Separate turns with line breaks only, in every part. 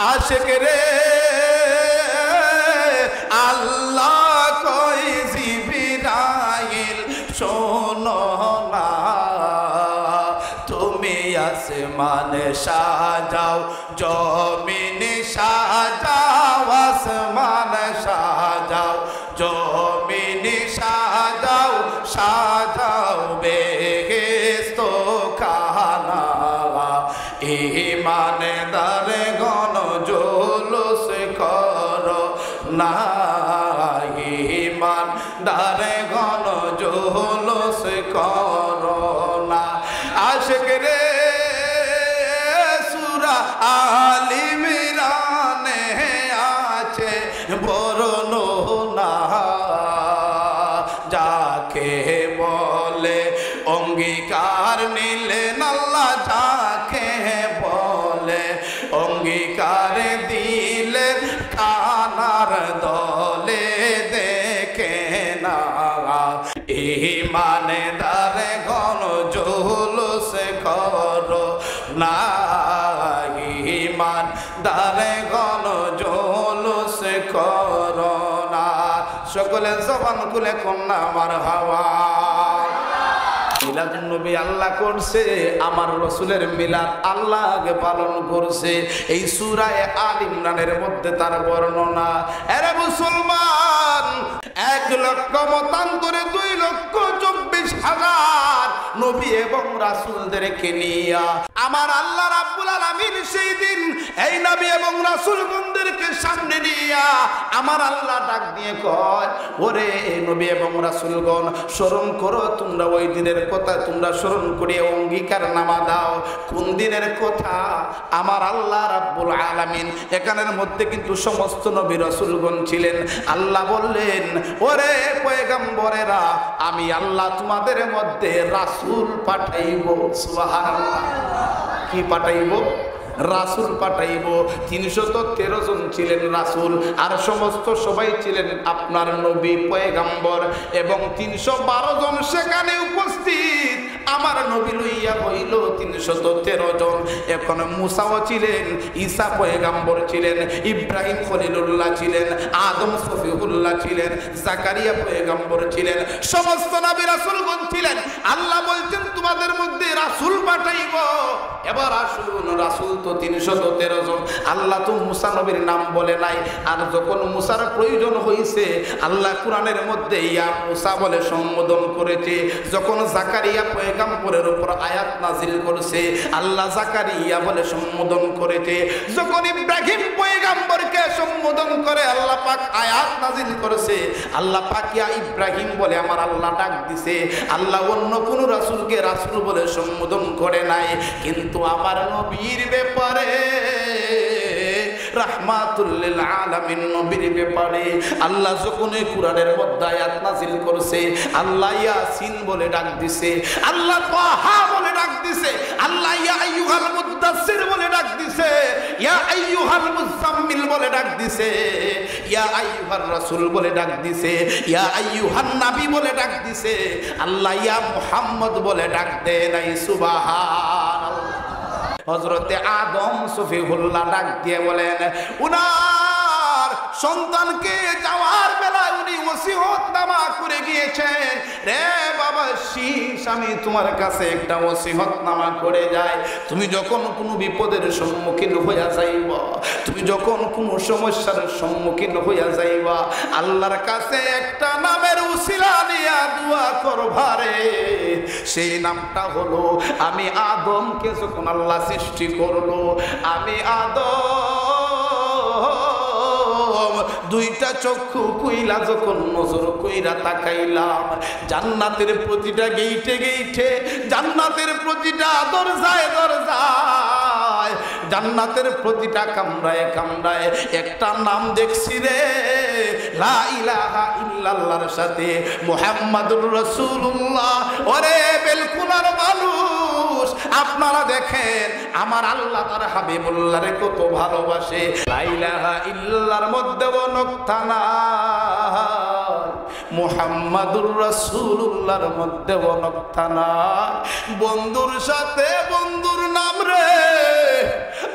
আশিক রে আল্লাহ কই জিবরাইল শোনো না, তুমি আসমানে সাজাও জমিনে সাজাও, আসমানে সাজাও জমিনে সাজাও, সাজাও বেহেশত খানা। ঈমানদার গণ জুলুস করো না, ঈমানদার গণ জুলুস করো না। আশিক রে সূরা আল ইমরানে আছে বর্ণনা, যাকে বলে অঙ্গীকার নিলেন আল্লাহ, যাকে বলে অঙ্গীকার দিলেন কানার দলে দেখে না। ঈমানদার গণ জুলুস করো না, ঈমানদার গণ জুলুস করো না। সকলে জবান খুলে কন্যা মারহাবা। মিলাদুন নবী আল্লাহ করছে, আমার রসুলের মিলাদ আল্লাহ আগে পালন করছে। এই সূরা আল ইমরানের মধ্যে তার বর্ণনা। আরে মুসলমান, 1 লক্ষ মতান্তরে 2,24,000 নবী এবং রাসূলদেরকে নিয়া আমার আল্লাহ রাব্বুল আলামিন সেই দিন এই নবী এবং রাসূলগণদেরকে সামনে নিয়া আমার আল্লাহ ডাক দিয়ে কয়, ওরে নবী এবং রাসূলগণ, স্মরণ করো তোমরা ওই দিনের কথা, তোমরা স্মরণ করে অঙ্গীকার নামা দাও। কোন দিনের কথা? আমার আল্লাহ রাব্বুল আলামিন, এখানের মধ্যে কিন্তু সমস্ত নবী রাসূলগণ ছিলেন। আল্লাহ বললেন, ওরে পয়গম্বরেরা, আমি আল্লাহ তোমাদের মধ্যে রাসূল পাঠাইব। সুবহানাল্লাহ। কি পাঠাইব? রাসূল পাঠাইব। 313 জন ছিলেন রাসূল, আর সমস্ত সবাই ছিলেন আপনার নবী পয়গম্বর, এবং 312 জন সেখানে উপস্থিত আমার নবী লইয়া হইল 313 জন। এখন মুসাও ছিলেন, ঈসা পয়গম্বর ছিলেন, ইব্রাহিম খলিলুল্লাহ ছিলেন, আদম সফিউল্লাহ ছিলেন, জাকারিয়া পয়গম্বর ছিলেন, সমস্ত নবী রাসূলগণ ছিলেন। আল্লাহ বলছেন তোমাদের মধ্যে রাসূল পাঠাইব। এবার আসুন, রাসূল তো 313 জন, আল্লাহ তো মুসা নবীর নাম বলে নাই। আর যখন মুসার প্রয়োজন হয়েছে আল্লাহ কোরআনের মধ্যে ইয়া মুসা বলে সম্বোধন করেছে। যখন জাকারিয়া পয়গম্বরের উপর আয়াত নাজিল করেছে আল্লাহ জাকারিয়া বলে সম্বোধন করেছে। যখন ইব্রাহিম পয়গম্বরকে সম্বোধন করে আল্লাহ পাক আয়াত নাজিল করেছে, আল্লাহ পাক ইয়া ইব্রাহিম বলে আমার আল্লাহ ডাক দিছে। আল্লাহ অন্য কোন রাসূলকে রাসূল বলে সম্বোধন করে নাই। কিন্তু আমার নবীর ব্যাপারে, রাহমাতুল লিল আলামিন নবীর ব্যাপারে আল্লাহ যখন কোরআনের মধ্যে আয়াত নাযিল করেছে, আল্লাহ ইয়াসিন বলে ডাক দিছে, আল্লাহ তাহা বলে ডাক দিছে, আল্লাহ ইয়া আইয়ুহাল মুদাসসির বলে ডাক দিছে, ইয়া আইয়ুহাল মুজাম্মিল বলে ডাক দিছে, ইয়া আইয়ুহার রাসূল বলে ডাক দিছে, ইয়া আইয়ুহান নবী বলে ডাক দিছে। আল্লাহ ইয়া মুহাম্মদ বলে ডাক দেয় নাই। সুবহানাল্লাহ। হযরতে আদম সফিউল্লাহ ডাক দিয়ে বলেন, উনার সন্তানকে যাওয়ার বেলায় উনি ওসিয়তনামা করে গিয়েছেন, রে বাবা শীষ, আমি তোমার কাছে একটা ওসিয়তনামা করে যাই। তুমি যখন কোনো বিপদের সম্মুখীন হইয়া যাইবা, তুমি যখন কোনো সমস্যার সম্মুখীন হইয়া যাইবা, আল্লাহর কাছে একটা নামের উসিলা নিয়া দোয়া করবা রে। সেই নামটা হলো, আমি আদমকে যখন আল্লাহ সৃষ্টি করলো, আমি আদম দুইটা চক্ষু কইলা যখন নজর কইরা তাকাইলাম, জান্নাতের প্রতিটা গেইটে গেইটে, জান্নাতের প্রতিটা দরজায় দরজায়, জান্নাতের প্রতিটা কামরায় কামরায় একটা নাম দেখছি রে, লা ইলাহা ইল্লাল্লাহর সাথে মুহাম্মাদুর রাসূলুল্লাহ। ওরে বেলকুনার মানুষ, আপনারা দেখেন আমার আল্লাহ তার হাবিবুল্লাহরে কত ভালোবাসে। লা ইলাহা ইল্লাল্লাহর মধ্যেও নকতা নাই, মুহাম্মাদুর রাসূলুল্লাহর মধ্যেও নকতা নাই। বন্ধুর সাথে বন্ধুর নাম রে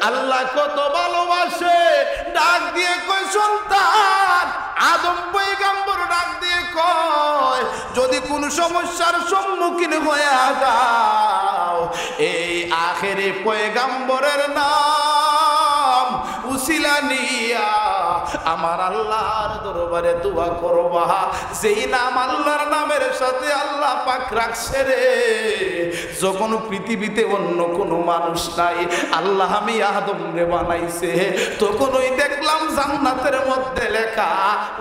আল্লাহ কত ভালোবাসে। আদম পয়গম্বর ডাক দিয়ে কয় যদি কোন সমস্যার সম্মুখীন হয়ে যাও এই আখেরি পয়গম্বরের নাম উসিলা নিয়া আমার আল্লাহর দরবারে দোয়া করবা। যেই নাম আল্লাহর নামের সাথে আল্লাহ পাক রাখছে রে, যখন পৃথিবীতে অন্য কোনো মানুষ নাই, আল্লাহ আমি আদম রে বানাইছে, তখন ওই দেখলাম জান্নাতের মধ্যে লেখা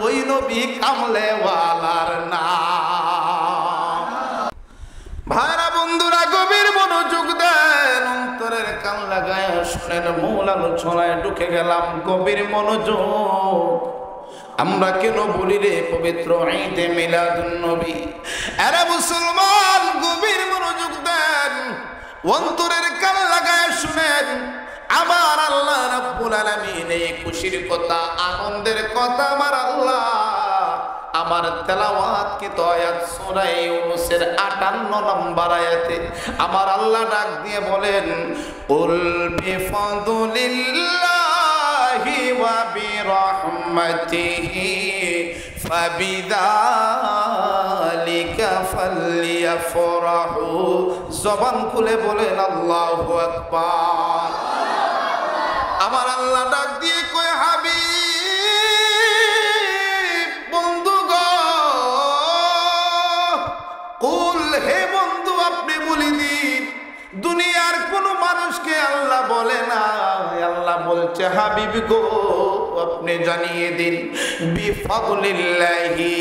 ওই নবী কামলেওয়ালার নাম। ভাইরা বন্ধুরা গভীর মনোযোগ দেন, অন্তরের কান লাগায় শুনেন, মূল আলোচনায় ঢুকে গেলাম। গভীর মনোযোগ। আমরা কেন বলি রে পবিত্র ঈদে মিলাদুন নবী? আরে মুসলমান গভীর মনোযোগ দেন, অন্তরের কান লাগায় শুনেন। আমার আল্লাহ রাব্বুল আলামিন এই খুশির কথা, আনন্দের কথা আমার আল্লাহ আমার তেলাওয়াত কি তো আয়াত সূরা ইউনূসের 58 নম্বর আয়াতে আমার আল্লাহ ডাক দিয়ে বলেন, কুল বিফাদলিল্লাহি ওয়া বিরহমাতিহি ফাবিযালিকা ফালইফরাহু। জবান খুলে বলেন আল্লাহু আকবার। আমার আল্লাহ ডাক দিয়ে কয়, হাবিব বন্ধু গো, কুল হে বন্ধু আপনি বলে দিন। দুনিয়ার কোন মানুষকে আল্লাহ বলে না, আল্লাহ বলছে হাবিব গো আপনি জানিয়ে দিন বিফাদলিল্লাহি।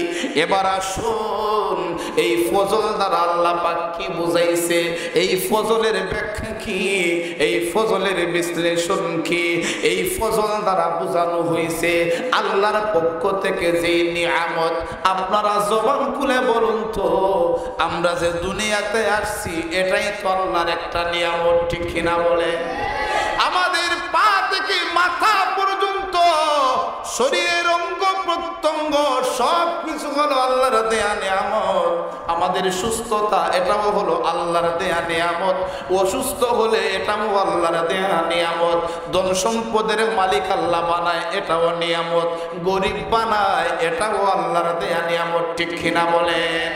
এবার আসুন এই ফজল দ্বারা আল্লাহ পাক কি বুঝাইছে, এই ফজলের ব্যাখ্যা কি, এই ফজলের বিশ্লেষণ কি। এই ফজল দ্বারা বোঝানো হয়েছে আল্লাহর পক্ষ থেকে যে নিয়ামত। আপনারা জবান খুলে বলুন তো, আমরা যে দুনিয়াতে আসছি এটাই তো আল্লাহর একটা নিয়ামত, ঠিক কিনা বলে? আমাদের পা থেকে মাথা পর্যন্ত শরীরের অঙ্গ প্রত্যঙ্গ সব কিছু হলো আল্লাহর দেয়া নিয়ামত। আমাদের সুস্থতা এটাও হলো আল্লাহর দেয়া নিয়ামত, অসুস্থ হলে এটাও আল্লাহর দেয়া নিয়ামত। ধন সম্পদের মালিক আল্লাহ বানায়, এটাও নিয়ামত। গরিব বানায়, এটাও আল্লাহর দেয়া নিয়ামত, ঠিক কিনা বলেন?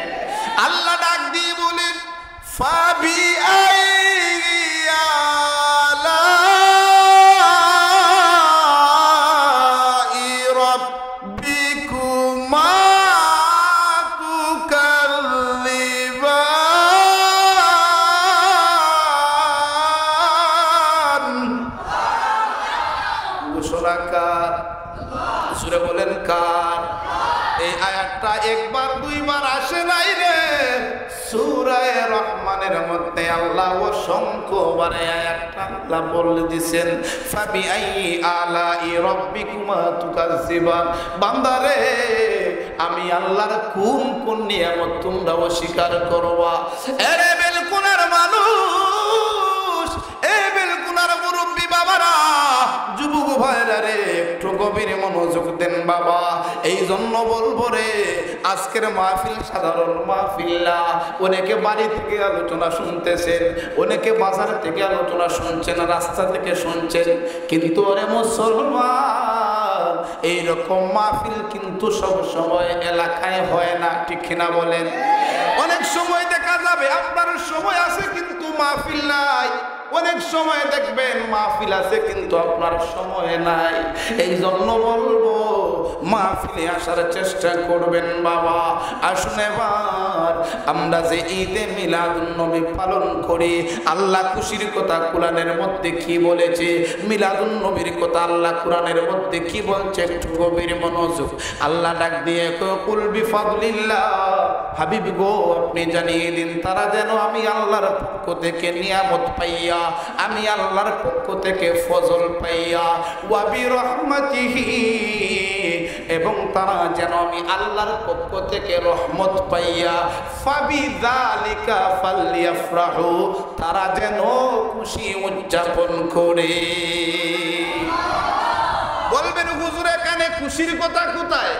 আল্লাহ ডাক দিয়ে বলেন, ফাবি বলেন কার? এই আয়াতটা একবার দুইবার আসে নাই রে। সূরা রহমানের মধ্যে আল্লাহ অসংখ্যবার আয়াতটা আল্লাহ বলে দিয়েছেন, ফাবি আইয়ি আলাই রাব্বিকুমা তুকাজ্জিবান। বান্দারে আমি আল্লাহর কোন কোন নিয়ামত তোমরা অস্বীকার করবা? এরে বেলকুনার মানুষ, এ বেলকুনার মুরব্বী বাবারা, যুবক ভাইরা রে, একটু গভীর মনোযোগ দেন বাবা। এই জন্য বলবো রে, আজকের মাহফিল সাধারণ মাহফিল না। অনেকে বাড়ি থেকে আলোচনা শুনতেছেন, অনেকে বাজার থেকে আলোচনা শুনছেন, রাস্তা থেকে শুনছেন, কিন্তু ওরে মুসলমান এইরকম মাহফিল কিন্তু সব সময় এলাকায় হয় না, ঠিক কিনা বলেন? অনেক সময় দেখা যাবে আপনার সময় আছে কিন্তু মাহফিল নাই। অনেক সময় দেখবেন মাহফিল আছে কিন্তু আপনার সময় নাই। এই জন্য বলবো মাহফিলে আসার চেষ্টা করবেন বাবা। আসুন এবার আমরা যে ঈদে মিলাদুন নবী পালন করি, আল্লাহ খুশির কথা কোরআনের মধ্যে কি বলেছে, মিলাদুন নবীর কথা আল্লাহ কোরআনের মধ্যে কি বলছে, একটু গভীর মনোযোগ। আল্লাহ ডাক দিয়ে কুল বিফাদলিল্লাহ, হাবিব গো আপনি জানিয়ে দিন তারা যেন আমি আল্লাহর পক্ষ থেকে নিয়ামত পাইয়া, আমি আল্লাহর পক্ষ থেকে ফজল পাইয়া, ওয়া বিরহমাতিহি, এবং তারা যেন আমি আল্লাহর পক্ষ থেকে রহমত পাইয়া, ফাবিযালিকা ফালইফরাহু, তারা যেন খুশি উদযাপন করে। বলবেন হুজুর এখানে খুশির কথা কোথায়?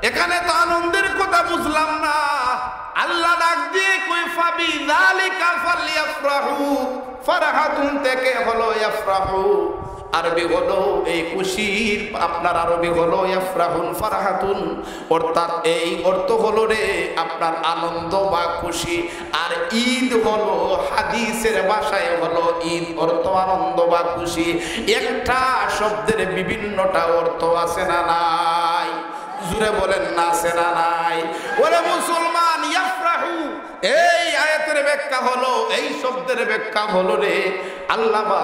এখানে তো আনন্দের কথা বুঝলাম না। আল্লাহ ডাক দিয়ে কই ফাবিযালিকা ফালইফরাহু, ফারহাতুন থেকে হলো ইফরাহু। আরবি হলো এই খুশির আপনার আরবি হলো ইয়াফরাহুন ফারাহাতুন, অর্থাৎ এই অর্থ হলো রে আপনার আনন্দ বা খুশি। আর ঈদ হলো হাদিসের ভাষায় হলো ঈদ অর্থ আনন্দ বা খুশি। একটা শব্দের বিভিন্নটা অর্থ আছে না নাই? জুড়ে বলেন না আছে না নাই? ওরে মুসলমান, ইয়াফরাহু এই আয়াতের ব্যাখ্যা হলো, এই শব্দের ব্যাখ্যা হলো রে আল্লামা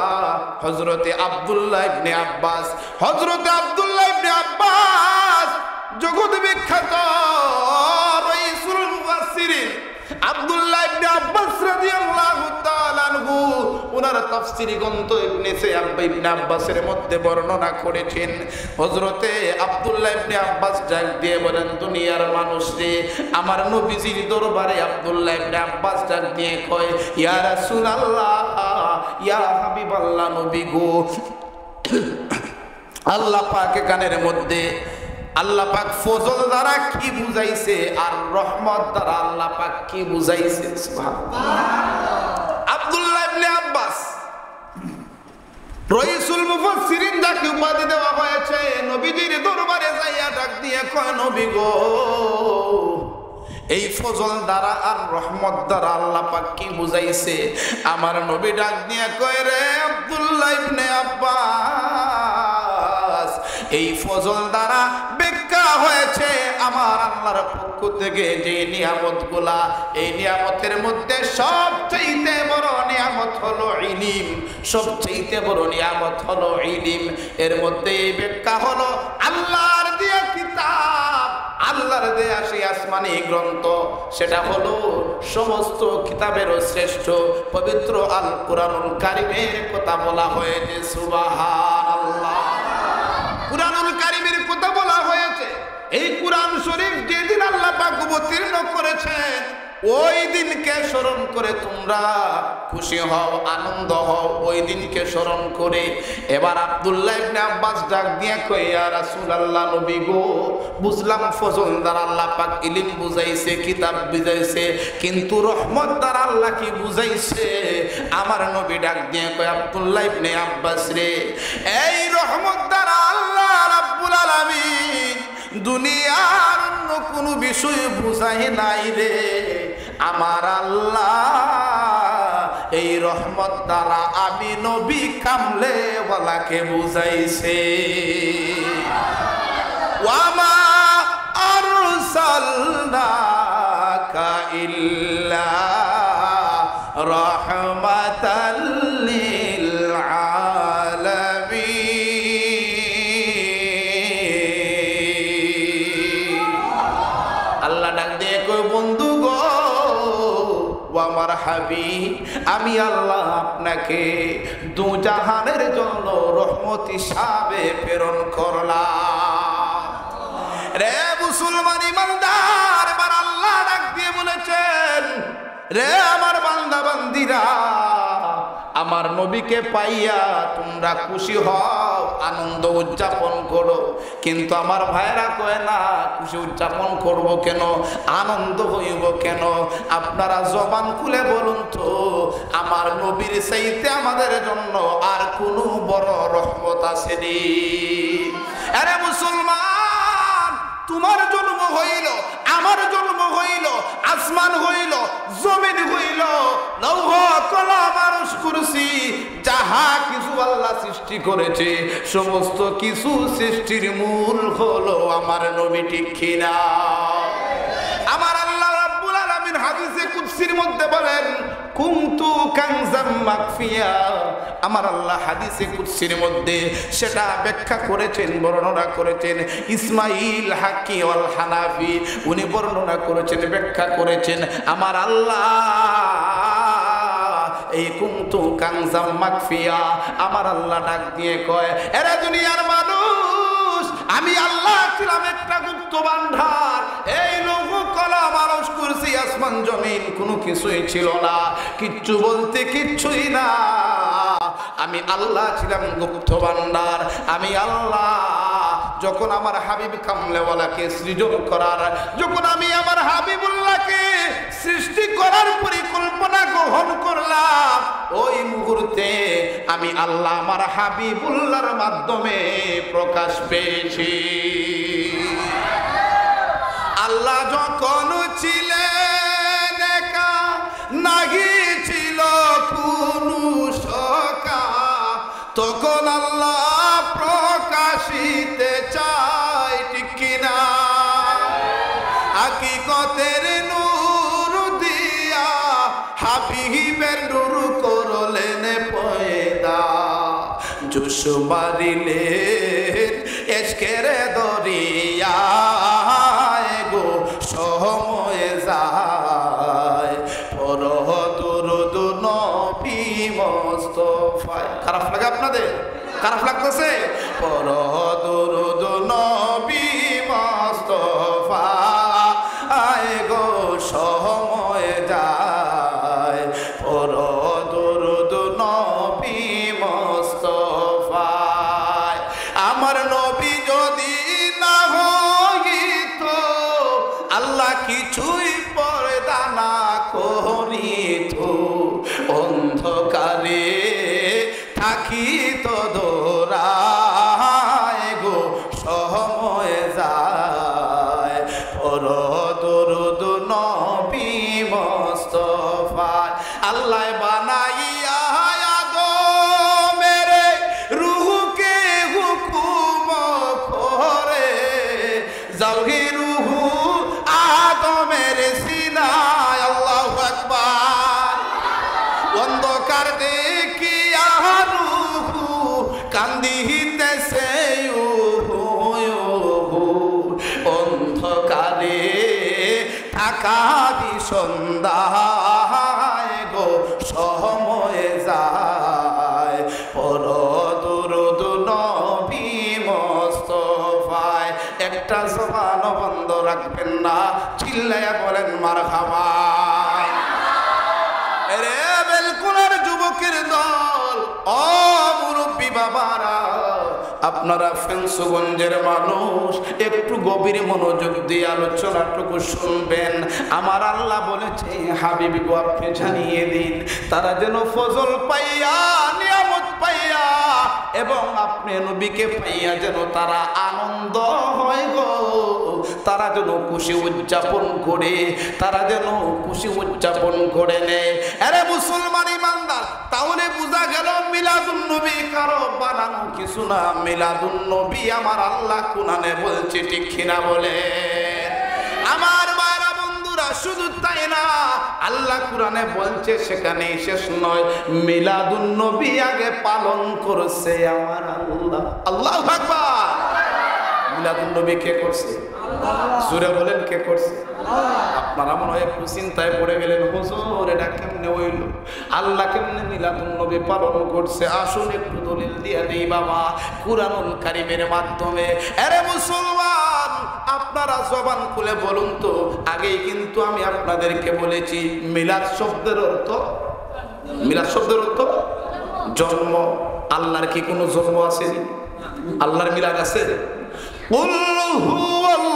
হযরতে আব্দুল্লাহ ইবনে আব্বাস, হযরতে আব্দুল্লাহ ইবনে আব্বাস জগৎ বিখ্যাত রাইসুল মুফাসসিরিন আব্দুল্লাহ ইবনে আব্বাস রাদিয়াল্লাহু তাআলা আনহু ওনার তাফসীর গ্রন্থ ইবনে আব্বাসের মধ্যে বর্ণনা করেছেন। হযরতে আব্দুল্লাহ ইবনে আব্বাস ডাক দিয়ে বলেন, দুনিয়ার মানুষ রে, আমার নবীজির দরবারে আব্দুল্লাহ ইবনে আব্বাস ডাক দিয়ে কয়, ইয়া রাসূলুল্লাহ, ইয়া হাবিবাল্লাহ, নবী গো, আল্লাহ পাক কানের মধ্যে আল্লাহ পাক ফজল দ্বারা কি বুঝাইছে আর রহমত দ্বারা আল্লাহ পাক কি বুঝাইছে? সুবহানাল্লাহ। আব্দুল্লাহ ইবনে আব্বাস রাইসুল মুফাসসিরিন যাকে উপাধি দেওয়া হয়েছে, নবীজির দরবারে যাইয়া ডাক দিয়ে কয়, নবী গো, এই ফজল দ্বারা আর রহমত দ্বারা আল্লাহ পাক কি বুঝাইছে? আমার নবী ডাক দিয়ে কয়, রে আব্দুল্লাহ ইবনে আব্বাস, এই ফজল দ্বারা ব্যাখ্যা হয়েছে আমার আল্লাহর পক্ষ থেকে যে নিয়ামতগুলা, এই নিয়ামতের মধ্যে সবচেয়ে বড় নিয়ামত হলো ইলম, সবচেয়ে বড় নিয়ামত হলো ইলম। এর মধ্যে এই ব্যাখ্যা হলো আল্লাহর দেয়া কিতাব, আল্লাহর দেয়া সেই আসমানি গ্রন্থ, সেটা হলো সমস্ত কিতাবেরও শ্রেষ্ঠ পবিত্র আল কুরআনুল কারীমের কথা বলা হয়েছে। সুবহানাল্লাহ। কুরআনুল কারীমের কথা বলা হয়েছে। এই কুরআন শরীফ যেদিন আল্লাহ পাক অবতীর্ণ করেছেন, ওই দিনকে স্মরণ করে তোমরা খুশি হও, আনন্দ হও, ওই দিনকে স্মরণ করে। এবার আব্দুল্লাহ ইবনে আব্বাস ডাক দিয়ে কয়, ইয়া রাসূলুল্লাহ, নবী গো, বুঝলাম ফজল দ্বারা আল্লাহ পাক ইলম বুঝাইছে, কিতাব বুঝাইছে, কিন্তু রহমত দ্বারা আল্লাহ কি বুঝাইছে? আমার নবী ডাক দিয়ে কয়, আব্দুল্লাহ ইবনে আব্বাস রে, এই রহমত দ্বারা আল্লাহ রাব্বুল আলামিন দুনিয়ার অন্য কোনো বিষয় বুঝাই নাই রে, আমার আল্লাহ এই রহমত দ্বারা আমি নবী কামলে ওয়ালাকে বুঝাইছে। ওয়ামা আরসালনাকা ইল্লা রাহমাতাল লিল আলামিন। আল্লাহ ডাক দিয়ে কই, বন্ধু গো, আমার হাবিব, আমি আল্লাহ আপনাকে দু জাহানের জন্য রহমত হিসাবে প্রেরণ করলাম। রে মুসলমান ইমানদার, এবার আল্লাহ ডাক দিয়ে বলেছেন, রে আমার বান্দা বান্দিরা, আমার নবীকে পাইয়া তোমরা খুশি হও, আনন্দ উদযাপন করো। কিন্তু আমার ভাইরা কয় না, খুশি উদযাপন করব কেন, আনন্দ হইব কেন? আপনারা জবান খুলে বলুন তো, আমার নবীর চাইতে আমাদের জন্য আর কোনো বড় রহমত আসেনি? আরে মুসলমান, তোমার জন্ম হইল, আমার জন্ম হইল, আসমান হইল, জমিন হইল, লৌহ কলম আরশ কুরসি, যাহা কিছু আল্লাহ সৃষ্টি করেছে, সমস্ত কিছু সৃষ্টির মূল হলো আমার নবী, ঠিক কিনা? আমার আল্লাহ রাব্বুল আলামিন হাদিসে কুদসির মধ্যে বলেন, কুনতু কানজাম মাকফিয়া। আমার আল্লাহ হাদিসে কুদসির মধ্যে সেটা ব্যাখ্যা করেছেন, বর্ণনা করেছেন ইসমাইল হাকি ওয়াল হানাফি, উনি বর্ণনা করেছেন, ব্যাখ্যা করেছেন, আমার আল্লাহ এই কুনতু কানজাম মাকফিয়া, আমার আল্লাহ ডাক দিয়ে কয়, এরা দুনিয়ার মানুষ, আমি আল্লাহ ছিলাম একটা গুপ্ত ভান্ডার। এই লৌহ কলম আরশ কুরসি আসমান জমিন কোনো কিছুই ছিল না, কিচ্ছু বলতে কিচ্ছুই না। আমি আল্লাহ ছিলাম গুপ্ত ভান্ডার, আমি আল্লাহ যখন আমার হাবিব কামলেওয়ালাকে সৃজন করার, যখন আমি আমার হাবিবুল্লাহকে সৃষ্টি করার পরিকল্পনা গ্রহণ করলাম, ওই মুহূর্তে আমি আল্লাহ আমার হাবিবুল্লাহর মাধ্যমে প্রকাশ পেয়েছি। আল্লাহ যখন ছিলেন একা, নাহি ছিল কোনো সখা, তখন আল্লাহ প্রকাশিতে চায়, ঠিক কিনা? হাকিকতের নূর দিয়া হাবিবের নূর করলেন পয়দা, জোশ মারিলেন এশকের দরিয়া, গো সময় যায় পরহ দুরুদ নবী মুস্তাফায়। খারাপ লাগে আপনাদের? খারাপ লাগতেছে? পরহ দুরুদ নবী মুস্তাফায়, গো সময় যায় পরহ দুরুদ নবী মুস্তাফায়। আমার নবী যদি না হইতো, আল্লাহ কিছুই পর্দা না করিতো, অন্ধকারে থাকিত দোরায়, গো সময় যায় পরহ দুরুদ নবী মুস্তাফায়। আল্লাহ বানাইয়া আদমের রূহকে হুকুম করে, যাওহি রূহ আদমের সিনায়, আল্লাহু আকবার। অন্ধকার দেখিয়া রূহ কান্দিতেছে, অন্ধকারে থাকা সন্ধ্যায়, গো সময় যায় পরহ দুরুদ নবী মুস্তাফায়। একটা জবান বন্ধ রাখবেন না, চিল্লায়া বলেন মারহাবা। রে বেলকুলের যুবকের দল, ও মুরব্বী বাবারা, আপনারা ফেন্সগঞ্জের মানুষ, একটু গভীর মনোযোগ দিয়ে আলোচনাটুকু শুনবেন। আমার আল্লাহ বলেছে, হাবিব গো আপনি জানিয়ে দিন, তারা যেন ফজল পাইয়া, নিয়ামত পাইয়া এবং আপনি নবীকে পাইয়া যেন তারা আনন্দ হয় গো, তারা যেন খুশি উদযাপন করে, তারা যেন খুশি উদযাপন করে নেয়। আরে মুসলমান ইমানদার, তাহলে বোঝা গেল মিলাদুন নবী কারো বানানো কিছু না, মিলাদুন নবী আমার আল্লাহ কুরআনে বলছে, ঠিক কিনা বলে? আমার মায়েরা বন্ধুরা, শুধু তাই না, আল্লাহ কুরআনে বলছে, সেখানে শেষ নয়, মিলাদুন নবী আগে পালন করছে আমার আল্লাহ। আল্লাহু আকবার। মিলাদুন নবী কে করছে? জোরে বলেন, কে করছে? আপনারা মনে হয় একটু চিন্তায় পড়ে গেলেন, হুজুর এটা কেমনে হইল, আল্লাহ কেমনে মিলাদুন নবী পালন করছে? আসুন একটু দলিল দিয়ে নেই বাবা, কুরআনুল কারীমের মাধ্যমে। আরে মুসলমান, আপনারা জবান খুলে বলুন তো, আগেই কিন্তু আমি আপনাদেরকে বলেছি মিলাদ শব্দের অর্থ, মিলাদ শব্দের অর্থ জন্ম। আল্লাহর কি কোনো জন্ম আছে? আল্লাহর মিলাদ আছে? কুল হুয়াল্লাহু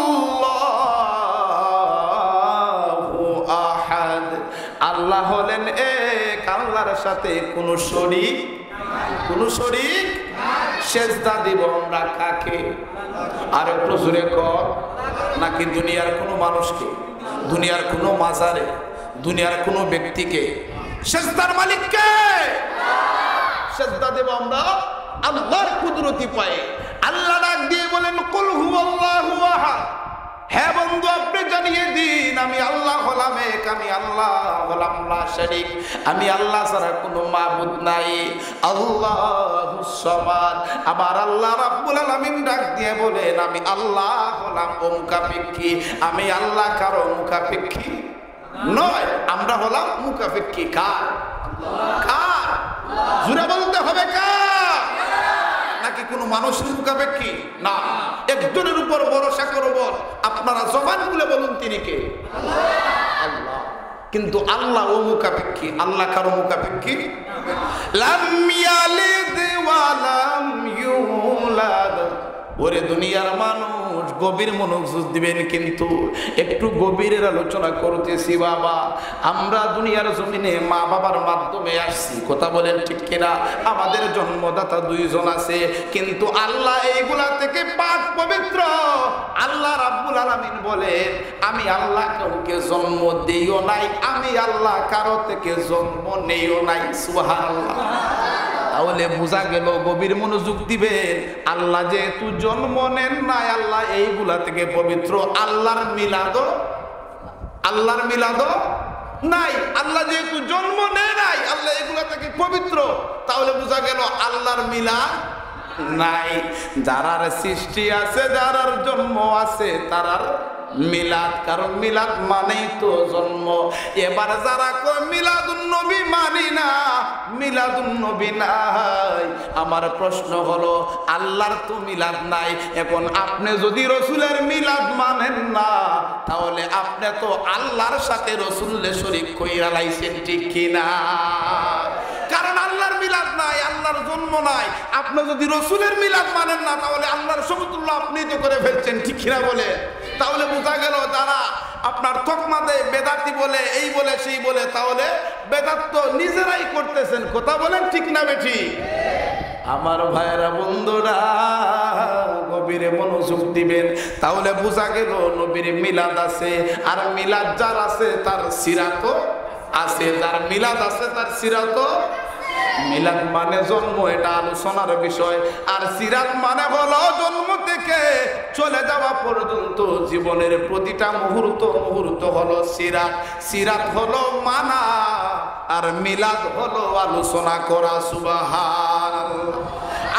আহাদ, আল্লাহ হলেন এক, আল্লাহর সাথে কোনো শরীক, কোনো শরীক। সেজদা দিব আমরা কাকে? আর একটু জোরে কর। নাকি দুনিয়ার কোনো মানুষকে, দুনিয়ার কোনো মাজারে, দুনিয়ার কোনো ব্যক্তিকে? সেজদার মালিক কে? সেজদা দেব আমরা আল্লাহর কুদরতি পায়ে। আল্লাহ ডাক দিয়ে বলেন, কুল হুয়াল্লাহু আহাদ। হ্যাঁ বন্ধু, আপনি জানিয়ে দিন, আমি আল্লাহ হলাম এক, আমি আল্লাহ হলাম লা শারীক, আমি আল্লাহ ছাড়া কোনো মাবুদ নাই। আল্লাহুস সামাদ। আবার আল্লাহ রাব্বুল আলামিন ডাক দিয়ে বলেন, আমি আল্লাহ হলাম মুকাফিক্কি, আমি আল্লাহ কারো মুকাফিক্কি নয়, আমরা হলাম মুকাফিক্কি কার? কার? জোরে বলতে হবে কার? নাকি কোনো মানুষের মুখাপেক্ষী? না, একজনের উপর ভরসা করব। আপনারা জবান খুলে বলুন, তিনি কে? আল্লাহ। কিন্তু আল্লাহ ও মুখাপেক্ষী, আল্লাহ কারো মুখাপেক্ষী? লাম ইয়ালিদ ওয়া লাম ইউলাদ ওরে দুনিয়ার মানুষ, গভীর মনোযোগ দিবেন, কিন্তু একটু গভীরের আলোচনা করতেছি। বাবা, আমরা দুনিয়ার জমিনে মা বাবার মাধ্যমে আসছি, কথা বলেন ঠিক কিনা? আমাদের জন্মদাতা দুইজন আছে, কিন্তু আল্লাহ এইগুলা থেকে পাক পবিত্র। আল্লাহ রাব্বুল আলামিন বলেন, আমি আল্লাহ কাউকে জন্ম দিইও নাই, আমি আল্লাহ কারো থেকে জন্ম নেইও নাই। সুবহানাল্লাহ। তাহলে বোঝা গেল, গভীর মনোযোগ দিবেন, আল্লাহ যেহেতু জন্ম নেন নাই, আল্লাহ এইগুলা থেকে পবিত্র। আল্লাহর মিলাদ নাই, আল্লাহ যেহেতু জন্ম নেয় নাই, আল্লাহ এগুলা থেকে পবিত্র। তাহলে বোঝা গেল আল্লাহর মিলাদ নাই। যারার সৃষ্টি আছে, যারার জন্ম আছে, তারার মিলাদ, কারণ মিলাদ মানেই তো জন্ম। এবার যারা কয় মিলাদুন নবী মানি না, মিলাদুন নবী নাই, আমার প্রশ্ন হলো, আল্লাহর তো মিলাদ নাই, এখন আপনি যদি রসুলের মিলাদ মানেন না, তাহলে আপনি তো আল্লাহর সাথে রসুলের শরীক কইরা লাইছেন, ঠিক কিনা? কারণ আল্লাহর মিলাদ নাই, আল্লাহর জন্ম নাই। আপনি যদি রসুলের মিলাদ মানেন না, তাহলে আল্লাহর সমতুল্য আপনি তো করে ফেলছেন, ঠিক কিনা বলে? তাহলে বোঝা গেল, যারা আপনার তকমা দেয়, বেদাতি বলে, এই বলে সেই বলে, তাহলে বেদাত তো নিজেরাই করতেছেন, কথা বলেন ঠিক না বেঠি? আমার ভাইয়েরা, বন্ধুরা, গভীরে মনোযোগ দিবেন। তাহলে বোঝা গেল নবীর মিলাদ আছে, আর মিলাদ যার আছে তার সিরাতও আছে, যার মিলাদ আছে তার সিরাতও। মিলাদ মানে জন্ম, এটা আলোচনার বিষয়, আর সিরাত মানে হলো জন্ম থেকে চলে যাওয়া পর্যন্ত জীবনের প্রতিটা মুহূর্ত হলো সিরাত। সিরাত হলো মানা, আর মিলাদ হলো আলোচনা করা। সুবহানাল্লাহ।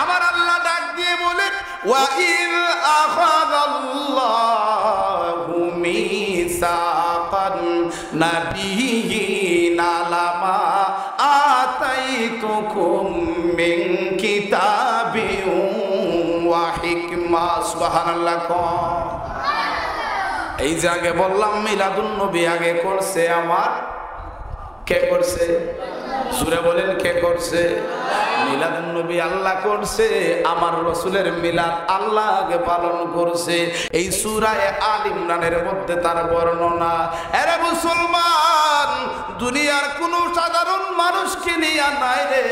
আমার আল্লাহ ডাক দিয়ে বলে, ওয়া ইল আখাযাল্লাহু মিসাকান নাবিয়িনা লামা আতাইতুকুম মিন কিতাবিন ওয়া হিকমা। সুবহানাল্লাহ। এই যে আগে বললাম মিলাদুন নবী আগে করছে আমার, কে করছে? সূরা বলেন, কে করছে? মিলাদুন নবী আল্লাহ করছে, আমার রসুলের মিলাদ আল্লাহ আগে পালন করছে। এই সূরা আল ইমরানের মধ্যে তার বর্ণনা। আরে মুসলমান, দুনিয়ার কোন সাধারণ মানুষকে নিয়ে নাই রে,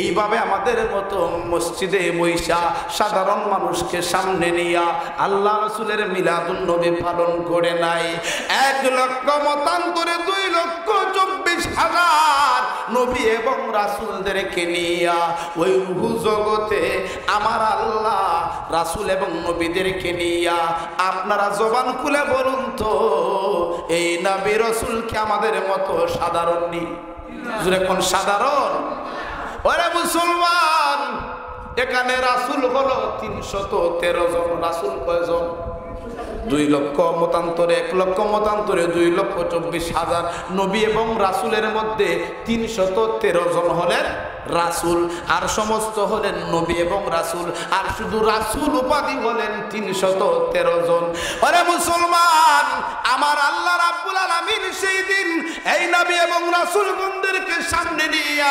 এইভাবে আমাদের মতো মসজিদে বৈশা সাধারণ মানুষকে সামনে নিয়া আল্লাহ রসুলের মিলাদুন নবী পালন করে নাই। 1 লক্ষ মতান্তরে 2,24,000 নবী এবং রাসূলদেরকে নিয়া ওই রূহ জগতে আমার আল্লাহ রাসূল এবং নবীদেরকে নিয়া, আপনারা জবান খুলে বলুন তো, এই নবী রাসূল কি আমাদের মতো সাধারণ নি? জুরে কোন সাধারণ? ওরে মুসলমান, এখানে রাসূল হলো 313 জন। রাসূল কয়জন? 2 লক্ষ মতান্তরে 1 লক্ষ মতান্তরে 2,24,000 নবী এবং রাসূলের মধ্যে 313 জন হলেন রাসূল, আর সমস্ত হলেন নবী এবং রাসূল, আর শুধু রাসূল উপাধি হলেন 313 জন। আরে মুসলমান, আমার আল্লাহ রাব্বুল আলামিন সেই দিন এই নবী এবং রাসূলগণদেরকে সামনে নিয়ে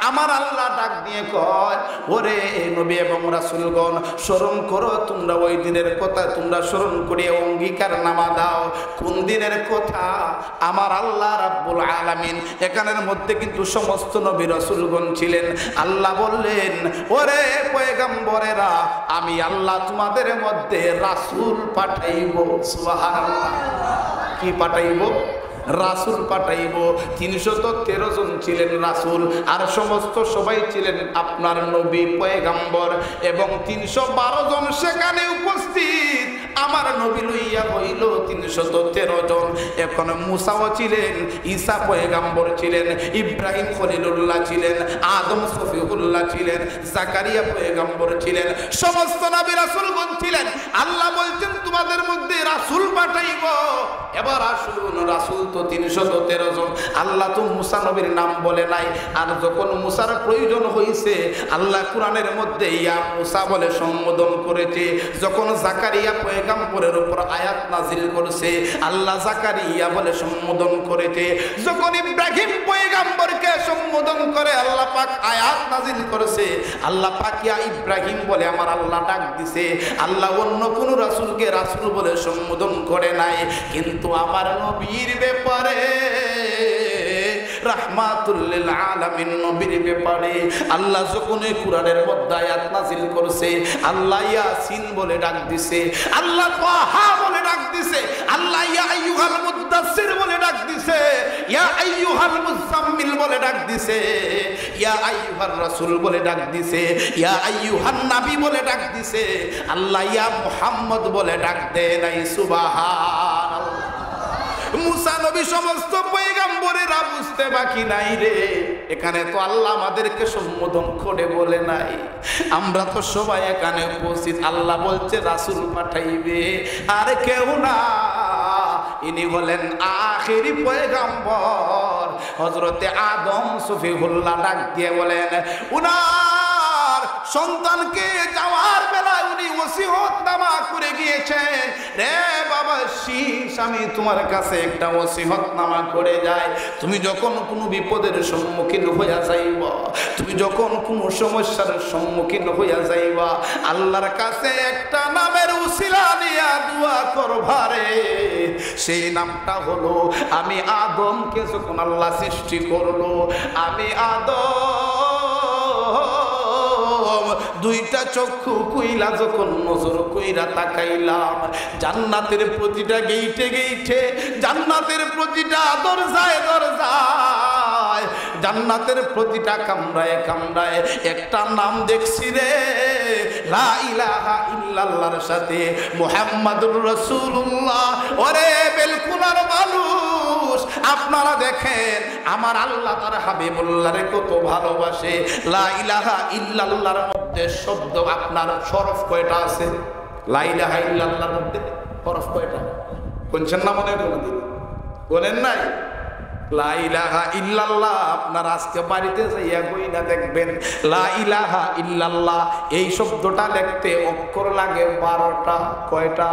আমার আল্লাহ ডাক দিয়ে কয়, ওরে নবী এবং রাসূলগণ, স্মরণ করো তোমরা ওই দিনের কথা, তোমরা স্মরণ করে অঙ্গীকারনামা দাও। কোন দিনের কথা? আমার আল্লাহ রাব্বুল আলামিন, এখানের মধ্যে কিন্তু সমস্ত নবী রাসূলগণ ছিলেন। আল্লাহ বললেন, ওরে পয়গম্বরেরা, আমি আল্লাহ তোমাদের মধ্যে রাসূল পাঠাইব। সুবহানাল্লাহ। কি পাঠাইব? রাসূল পাঠাইব। 313 জন ছিলেন রাসূল, আর সমস্ত সবাই ছিলেন আপনার নবী পয়গম্বর, এবং 312 জন সেখানে উপস্থিত। আমার নবী লইয়া হইল 313 জন। এখন মুসাও ছিলেন, ঈসা পয়গম্বর ছিলেন, ইব্রাহিম খলিলুল্লাহ ছিলেন, আদম সফিউল্লাহ ছিলেন, জাকারিয়া পয়গম্বর ছিলেন, সমস্ত নবী রাসূলগণ ছিলেন। আল্লাহ বলছেন, তোমাদের মধ্যে রাসূল পাঠাইব। এবার আসুন, রাসূল তো 313 জন, আল্লাহ তো মুসা নবীর নাম বলে নাই। আর যখন মুসার প্রয়োজন হয়েছে আল্লাহ কোরআনের মধ্যে ইয়া মুসা বলে সম্বোধন করেছে। যখন জাকারিয়া পয়গম্বরের উপর আয়াত নাজিল করেছে আল্লাহ জাকারিয়া বলে সম্বোধন করেছে। যখন ইব্রাহিম পয়গম্বরকে সম্বোধন করে আল্লাহ পাক আয়াত নাজিল করেছে, আল্লাহ পাক ইয়া ইব্রাহিম বলে আমার আল্লাহ ডাক দিছে। আল্লাহ অন্য কোন রাসূলকে রাসূল বলে সম্বোধন করে নাই। কিন্তু আমার নবীর ব্যাপারে, রাহমাতুল লিল আলামিন নবীর ব্যাপারে আল্লাহ যখন কোরআনের মধ্যে আয়াত নাযিল করেছে আল্লাহ ইয়াসিন বলে ডাক দিছে, আল্লাহ তাহা বলে ডাক দিছে, আল্লাহ ইয়া আইয়ুহাল মুদাসসির বলে ডাক দিছে, ইয়া আইয়ুহাল মুজাম্মিল বলে ডাক দিছে, ইয়া আইয়ুহার রাসূল বলে ডাক দিছে, ইয়া আইয়ুহান নবী বলে ডাক দিছে। আল্লাহ ইয়া মুহাম্মদ বলে ডাক দেয় নাই। সুবহানাল্লাহ। মুসা নবী সমস্ত পয়গম্বরেরা বুঝতে বাকি নাই রে। এখানে তো আল্লাহ আমাদেরকে সম্বোধন করে বলে নাই, আমরা তো সবাই এখানে উপস্থিত। আল্লাহ বলছে রাসূল পাঠাইবে, আর কেউ না, ইনি হলেন আখেরি পয়গম্বর হযরতে আদম সফিহুল্লাহ। ডাক দিয়ে বলেন উনার সন্তানকে যাওয়ার বেলায় উনি ওসিয়তনামা করে গিয়েছেন, রে বাবা শীষ আমি তোমার কাছে একটা ওসিয়তনামা করে যাই। তুমি যখন কোনো বিপদের সম্মুখীন হইয়া যাইবা, তুমি যখন কোনো সমস্যার সম্মুখীন হইয়া যাইবা, আল্লাহর কাছে একটা নামের উসিলা নিয়া দোয়া করবা রে। সেই নামটা হলো, আমি আদমকে যখন আল্লাহ সৃষ্টি করলো, আমি আদম দুইটা চক্ষু কইলা যখন নজর কইরা তাকাইলাম, জান্নাতের প্রতিটা গেইটে গেইটে, জান্নাতের প্রতিটা দরজায় দরজায়, জান্নাতের প্রতিটা কামরায় কামরায় একটা নাম দেখছি রে, লা ইলাহা ইল্লাল্লাহর সাথে মুহাম্মাদুর রাসূলুল্লাহ। ওরে বেলকুনার মানুষ, আপনারা দেখেন আমার আল্লাহ তার হাবিবুল্লাহরে কত ভালোবাসে। লা ইলাহা ইল্লাল্লাহর মধ্যে শব্দ আপনার শরফ কয়টা আছে? লা ইলাহা ইল্লাল্লাহর মধ্যে হরফ কয়টা? কোনছেন না মনে কোনদিন বলেন নাই? লা ইলাহা ইল্লাল্লাহ আপনার আজকে বাড়িতে যাইয়া কইনা দেখবেন, লা ইলাহা ইল্লাল্লাহ এই শব্দটা লিখতে অক্ষর লাগে 12টা। কয়টা?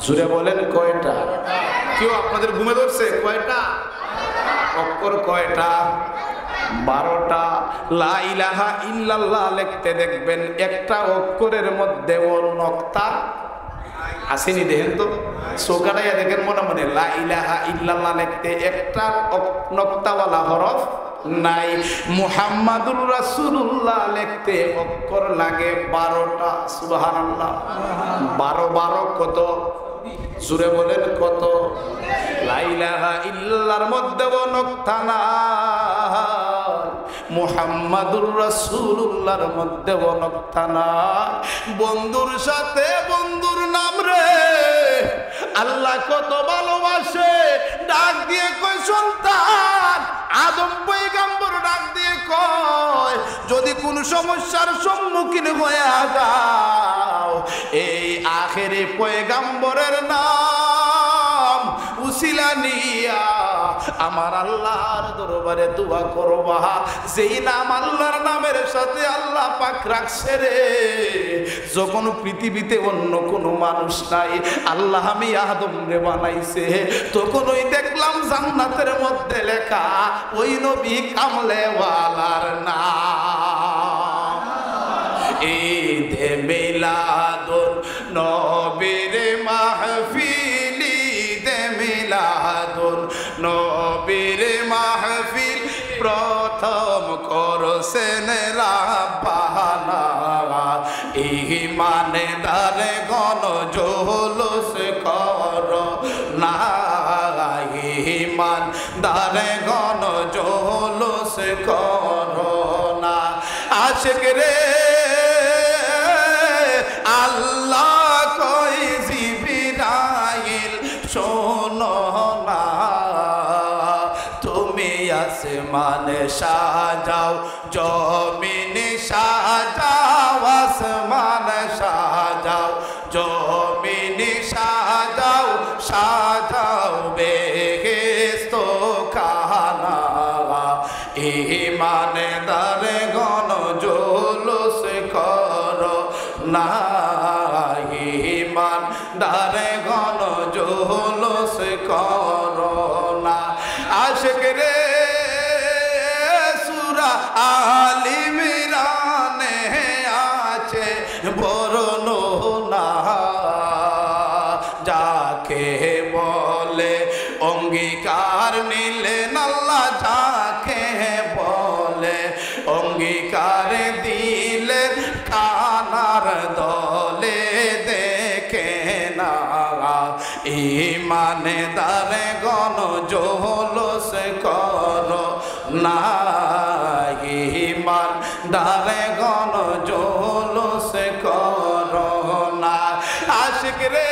জুড়ে বলেন কয়টা? কেউ আপনাদের ঘুমে ধরছে? কয়টা অক্ষর? কয়টা? 12টা। লা ইলাহা ইল্লাল্লাহ লিখতে দেখবেন একটা অক্ষরের মধ্যে ও নক্তা আসেনি, দেখেন তো সোকাটাইয়া দেখেন মনে মনে। লা ইলাহা ইল্লাল্লাহ লিখতে একটা নক্তাওয়ালা হরফ নাই। মুহাম্মাদুর রাসূলুল্লাহ লিখতে অক্ষর লাগে 12টা। সুবহানাল্লাহ। 12 কত? জুড়ে বলেন কত? লা ইলাহা ইল্লাল্লাহর মধ্যে ও নক্তা নাই, মুহাম্মাদুর রাসূলুল্লাহর মধ্যে ও নক্তা নাই। বন্ধুর সাথে বন্ধুর নাম রে আল্লাহ কত ভালোবাসে। ডাক দিয়ে কয় সন্তান, আদম পয়গম্বর ডাক দিয়ে কয় যদি কোন সমস্যার সম্মুখীন হয়ে যাও, এই আখেরি পয়গম্বরের নাম উসিলা নিয়া আমার আল্লাহর দরবারে দোয়া করবা। যেই নাম আল্লাহর নামের সাথে আল্লাহ পাক রাখছে রে, যখন পৃথিবীতে অন্য কোনো মানুষ নাই, আল্লাহ আমি আদম রে বানাইছে, তখন ওই দেখলাম জান্নাতের মধ্যে লেখা ওই নবী কামলেওয়ালার নাম। ঈদে মিলাদুন নবীর মাহফিল, ঈদে মিলাদুন নবীর মাহফিল প্রথম করছেন রাব্বানা। ঈমানদার গণ জোলুস কর না, ঈমানদার গণ জোলুস কর না। আশিক রে আল্লাহ কই জিবরাইল শোনো না, তুমি আসমানে সাজাও, জমিনে সাজাও, আসমানে সাজাও, জমিনে সাজাও, দারে ঘন জোলস করোনা আশিক রে সূরা আলে ইমরানে আছে বর্ণনা যাকে বলে অঙ্গীকার নিলেন আল্লাহ যাকে বলে অঙ্গীকার দিলেন কানার দলে দেখে না ঈমানদার গণ জোলস করো না ঈমানদার গণ জোলস করো না আশিক রে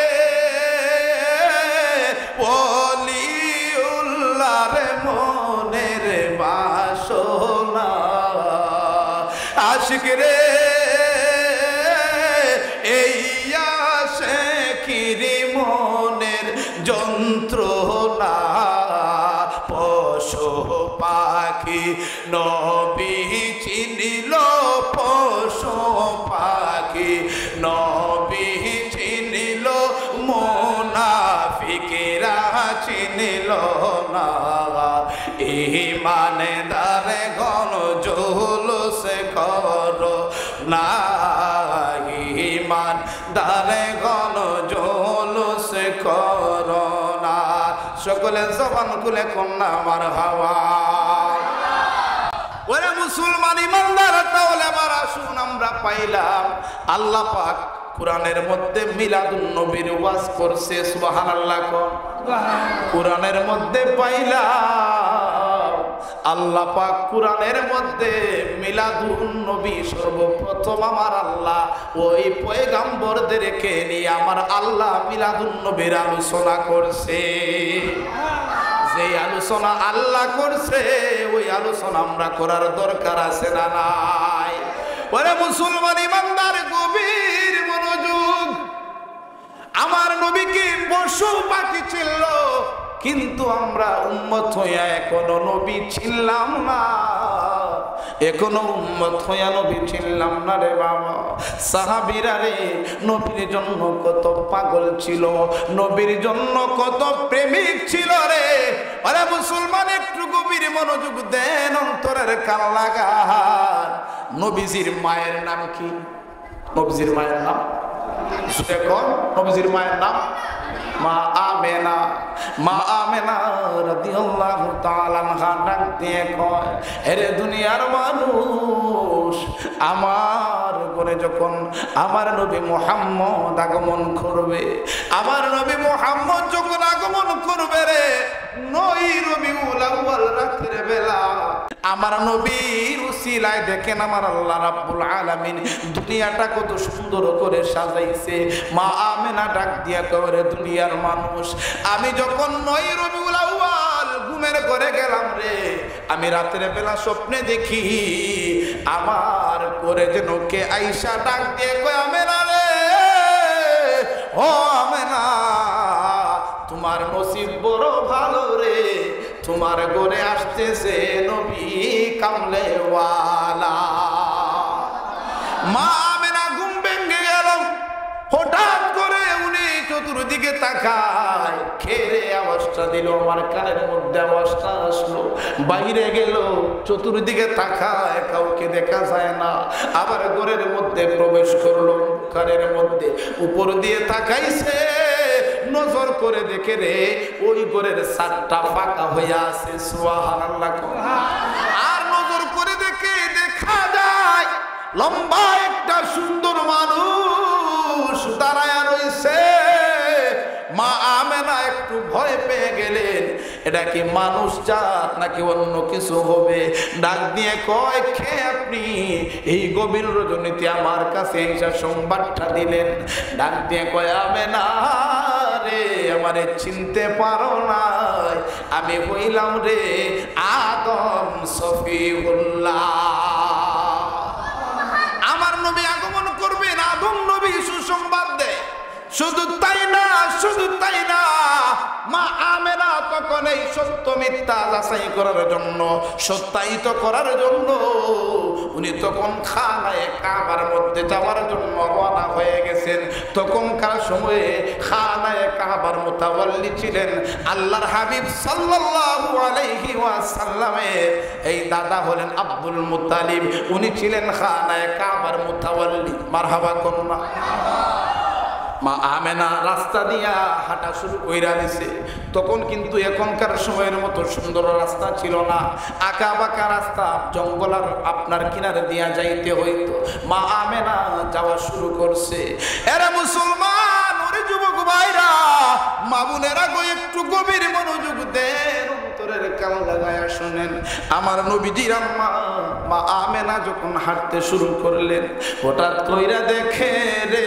ওলিউল্লাহর মনের বাসনা আশিক রে এই আশিকির মনের যন্ত্রণা পশু পাখি নবী চিনিল পশু পাখি নবী চিনিল মুনাফিকেরা চিনিল না ঈমানদার গণ জোলস করো না ঈমানদার গণ জোলস করো না সকলে জবান খুলে কন্যা মারহাবা ওরে মুসলমান ইমানদার তাহলে মারা শুন আমরা পাইলাম আল্লাহ পাক কুরআনের মধ্যে মিলাদুন নবীর ওয়াজ করছে সুবহানাল্লাহ কোন কুরআনের মধ্যে পাইলাম আল্লাহ পাক কুরআনের মধ্যে মিলাদুন নবী সর্বপ্রথম আমার আল্লাহ ওই পয়গম্বরদেরকে নিয়ে আমার আল্লাহ মিলাদুন নবীর আলোচনা করছে যে আলোচনা আল্লাহ করছে ওই আলোচনা আমরা করার দরকার আছে না নাই ওরে মুসলমান ইমানদার গভীর মনোযোগ আমার নবীকে পশু পাখি ছিল কিন্তু আমরা উম্মত হইয়া এখনো নবী ছিলাম না এখনো উম্মত হইয়া নবী ছিলাম না রে বাবা সাহাবীরা রে নবীর জন্য কত পাগল ছিল নবীর জন্য কত প্রেমিক ছিল রে আরে মুসলমান একটু গভীর মনোযোগ দেন অন্তরের কান লাগান নবীজির মায়ের নাম কি নবীজির মায়ের নাম দেখো নবীজির মায়ের নাম মা আমেনা রাদিয়াল্লাহু তাআলা আনহা ডাক দিয়ে কয় এরে দুনিয়ার মানুষ আমার ঘরে যখন আমার নবী মুহাম্মদ আগমন করবে আমার নবী মুহাম্মদ যখন আগমন করবে রে নয় রবিউল আউয়াল রাতের বেলা আমার নবীর উসিলায় দেখেন আমার আল্লাহ রাব্বুল আলামিন দুনিয়াটা কত সুন্দর করে সাজাইছে মা আমেনা ডাক দিয়া কয় দুনিয়ার মানুষ আমি যখন 9 রবিউল আউয়াল ঘুমের ঘরে গেলাম রে আমি রাতের বেলা স্বপ্নে দেখি আমার করে যেন কে আয়েশা ডাক দিয়ে কয় আমেনা রে ও আমেনা তোমার নসিব বড় ভালো রে তোমার ঘরে আসতেছে নবী কামলেওয়ালা মা আমেনা ঘুম ভেঙে গেল হঠাৎ করে উনি চতুর্দিকে তাকায় খেরে আওয়াজটা দিল আমার কানের মধ্যে আওয়াজটা আসলো বাইরে গেল চতুর্দিকে তাকায় কাউকে দেখা যায় না আবার ঘরের মধ্যে প্রবেশ করলো কানের মধ্যে উপর দিয়ে তাকাইছে নজর করে দেখে রে ওই ঘরের ছাদটা ফাঁকা হয়ে আছে সুবহানাল্লাহ আর নজর করে দেখে দেখা যায় লম্বা একটা সুন্দর মানুষ দাঁড়ায় রয়েছে মা আমেনা একটু ভয় পেয়ে গেলেন এটা কি মানুষ জাত নাকি অন্য কিছু হবে ডাক দিয়ে কয় কে আপনি এই গভীর রজনীতে আমার কাছে এসে সংবাদটা দিলেন ডাক দিয়ে কয় আমেনা রে আমারে চিনতে পারো না আমি হইলাম রে আদম সফিউল্লাহ আমার নবী আগমন করবেন আদম নবী সুসংবাদ দেয় শুধু তাই না মা আমেনা কখন এই সত্য মিথ্যা যাচাই করার জন্য, সত্যায়িত করার জন্য উনি তখন খানায়ে কাবার মধ্যে যাওয়ার জন্য রওনা হয়ে গেছেন। তখনকার সময়ে খানায়ে কাবার মুতাওয়াল্লি ছিলেন আল্লাহর হাবিব সাল্লাল্লাহু আলাইহি ওয়াসাল্লামের এই দাদা হলেন আব্দুল মুত্তালিব। উনি ছিলেন খানায়ে কাবার মুতাওয়াল্লি। মারহাবা কন্যা। মা আমেনা রাস্তা দিয়া হাঁটা শুরু কইরা দিছে। তখন কিন্তু এখনকার সময়ের মতো সুন্দর রাস্তা ছিল না, আঁকা বাঁকা রাস্তা, জঙ্গলার আপনার কিনারে দিয়া যাইতে হইতো। মা আমেনা যাওয়া শুরু করছে। এরা মুসলমান, ওরে যুবক ভাইরা, মা বোনেরা গো একটু গভীর মনোযোগ দেন, অন্তরের কান লাগায়া শুনেন। আমার নবীজির আম্মা মা আমেনা যখন হাঁটতে শুরু করলেন, হঠাৎ কইরা দেখে রে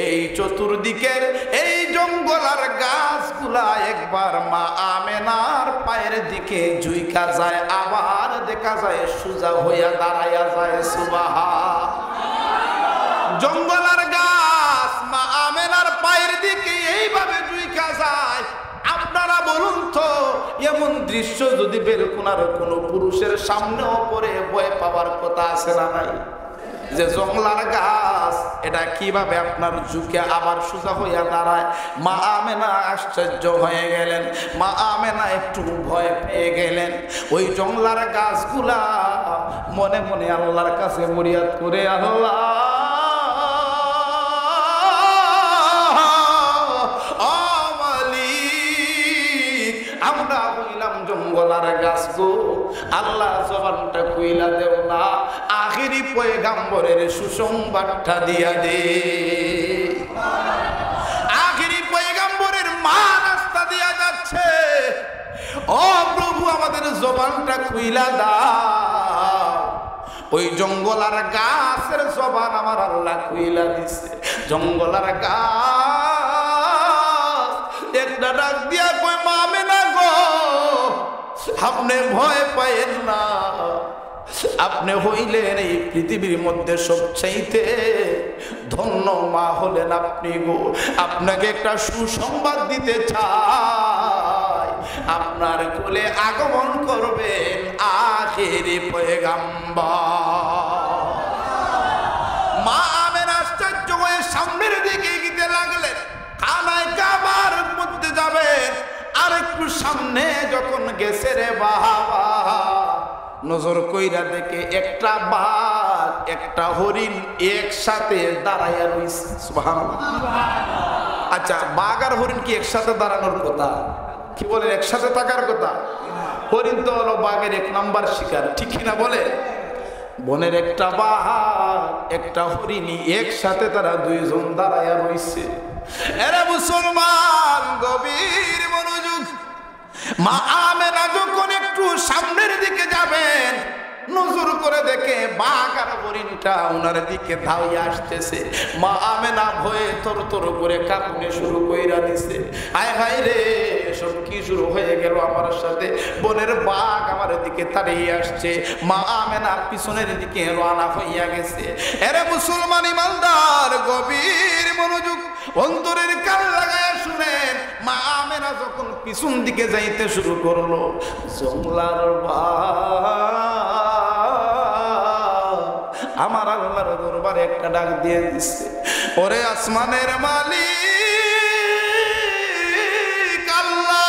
এই চতুর্দিকের এই জঙ্গল আর গাছগুলা একবার মা আমেনার পায়ের দিকে ঝুইকা যায়, আবার দেখা যায় সোজা হইয়া দাঁড়াইয়া যায়। সুবহান। জঙ্গল আর গাছ মা আমেনার পায়ের দিকে এইভাবে ঝুইকা যায়। আপনারা বলুন তো, এমন দৃশ্য যদি বেলকুনার কোনো পুরুষের সামনেও পড়ে ভয় পাওয়ার কথা আছে না নাই? যে জঙ্গলার গাছ এটা কিভাবে আপনার ঝুঁকে আবার সোজা হইয়া দাঁড়ায়। মা আমেনা আশ্চর্য হয়ে গেলেন, মা আমেনা একটু ভয় পেয়ে গেলেন। ওই জঙ্গলার গাছগুলা মনে মনে আল্লাহর কাছে ফরিয়াদ করে, আল্লাহ আমরা হইলাম জঙ্গলার গাছ গো, আল্লাহ জবানটা কইলা দেও না, আখিরি পয়গাম্বরের সুসংবাদটা দিয়া দে। আখিরি পয়গাম্বরের মা রাস্তা দিয়া যাচ্ছে, ও প্রভু আমাদের জবানটা কইলা দাও। ওই জঙ্গলার গাছের জবান আমার আল্লাহ কইলা দিছে। জঙ্গলার গাছ একটা ডাক দিয়া কই, মা আমেনা গো, আপনি ভয় পায়েন না, আপনি হইলেন এই পৃথিবীর মধ্যে সবচাইতে ধন্য মা হলেন আপনি গো। আপনাকে একটা সুসংবাদ দিতে চাই, আপনার কোলে আগমন করবেন আখেরি পয়গাম্বর। মা আমেনা আশ্চর্য হয়ে সামনের দিকে এগিয়ে লাগলেন। খানায়ে কাবার মধ্যে যাবেন, আর একটু সামনে যখন গেছে রে বাবা, নজর কইরা দেখে একটা বাঘ একটা হরিণ একসাথে দাঁড়াইয়া রইছে। সুবহানাল্লাহ। আচ্ছা, বাঘ আর হরিণ কি একসাথে দাঁড়ানোর কথা? কি বলেন, একসাথে থাকার কথা? হরিণ তো হলো বাঘের এক নাম্বার শিকার, ঠিক কিনা বলে? বনের একটা বাঘ একটা হরিণী একসাথে তারা দুইজন দাঁড়াইয়া রইছে। এরা মুসলমান, গভীর মনোযোগ। মা আমেনা যখন একটু সামনের দিকে যাবেন, নজর করে দেখে বাঘ আর হরিণটা ওনার দিকে ধাওয়া আসতেছে। মা আমেনা ভয়ে তরতর করে কাঁপতে শুরু কইরা দিছে। হায় হায় রে, সব কি শুরু হয়ে গেল আমার সাথে? বনের বাঘ আমার দিকে তাড়িয়ে আসছে, মা আমেনা পিছনের দিকে রওনা হইয়া গেছে। এরে মুসলমান ইমানদার, গভীর মনোযোগ, অন্তরের কান লাগায় শুনেন। মা আমেনা যখন পিছন দিকে যাইতে শুরু করলো, জঙ্গলার আমার আল্লাহর দরবারে একটা ডাক দিয়ে দিচ্ছে, ওরে আসমানের মালিক আল্লাহ,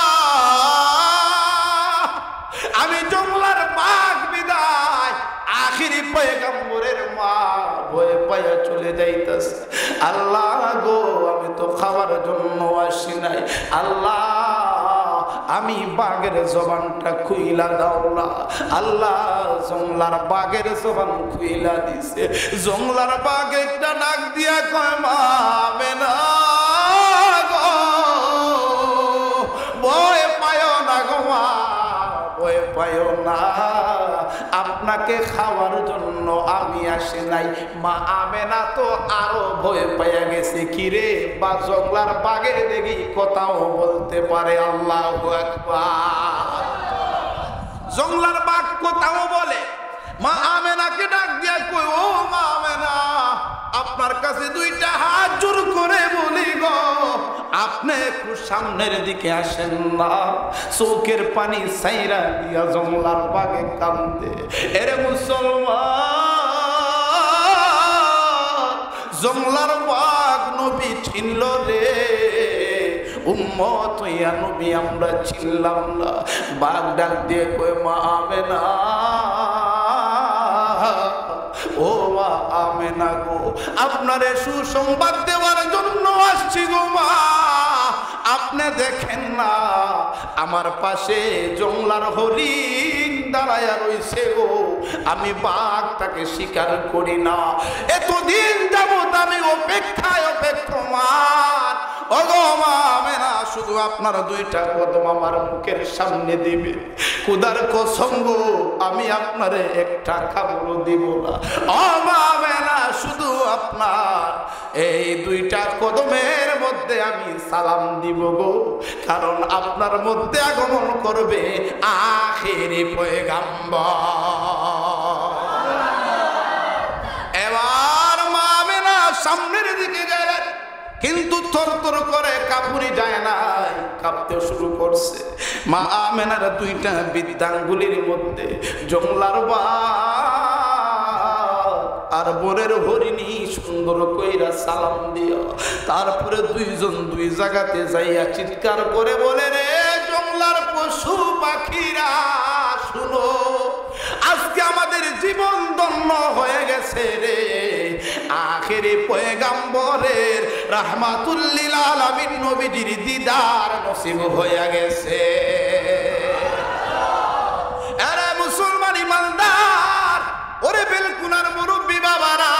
আমি জঙ্গলার বাঘ বিদায় আখিরি পয়গম্বরের মা ভয়ে পায়া চলে যাইতাছে। আল্লাহ গো, আমি তো খাওয়ার জন্য আসি নাই, আল্লাহ আমি বাঘের জবানটা খুইলা দাও না। আল্লাহ জঙ্গলার বাঘের জবান খুইলা দিছে। জঙ্গলার বাঘ একটা ডাক দিয়া কয়, মা আমেনা গো, ভয় পায় না গো মা, ভয় পায় না, আপনাকে খাওয়ার জন্য আমি আসি নাই। মা আমেনা তো আরো ভয় পাইয়া গেছে, কিরে বা জঙ্গলার বাঘের দেখি কথাও বলতে পারে। আল্লাহু আকবার। জঙ্গলার বাঘ কথাও বলে। মা আমেনাকে ডাক দিয়া কই, ও মা আমেনা, আপনার কাছে দুইটা হাত জোর করে বলি গো, আপনি একটু সামনের দিকে আসেন না। চোখের পানি সাইরা দিয়া জংলার বাগে কান্দে। এরে মুসলমান, জংলার বাগ নবী চিনল রে, উম্মত হইয়া নবী আমরা চিনলাম না। বাঘ ডাক দিয়ে কই মা আমেনা, ও মা আমেনা গো, আপনারে সুসংবাদ দেওয়ার জন্য আসছি গো মা। আপনি দেখেন না আমার পাশে জংলার হরিণ দাঁড়ায়া রইছে গো, আমি বাঘটাকে শিকার করি না। এতদিন যাবত আমি অপেক্ষায় অপেক্ষমান। ওগো মা আমেনা, শুধু আপনার দুইটা কদম আমার মুখের সামনে দিবে, খুদার কসম গো আমি আপনারে একটা খাবারও দিব না। ও মা আমেনা, শুধু আপনার এই দুইটা কদমের মধ্যে আমি সালাম দিব গো, কারণ আপনার মধ্যে আগমন করবে আখেরি পয়গাম্বর। এবার মা আমেনা সামনের দিকে গেলেন, কিন্তু থরথর করে কাপুরি যায় নাই, কাঁপতে শুরু করছে। মা আমেনার দুইটা বৃদ্ধাঙ্গুলির মধ্যে জংলার বাঘ আর বোরের হরিণী সুন্দর কইরা সালাম দিও। তারপরে দুইজন দুই জায়গাতে যাইয়া চিৎকার করে বলে, রে জংলার পশু পাখিরা শুনো, আজকে আমাদের জীবন ধন্য হয়ে গেছে রে, আখেরি পয়গাম্বরের রাহমাতুল লিল আলামিন নবীজির দিদার নসিব হয়ে গেছে। আরে মুসলমান ইমানদার, ওরে বেলকুনার মুরব্বী বাবারা,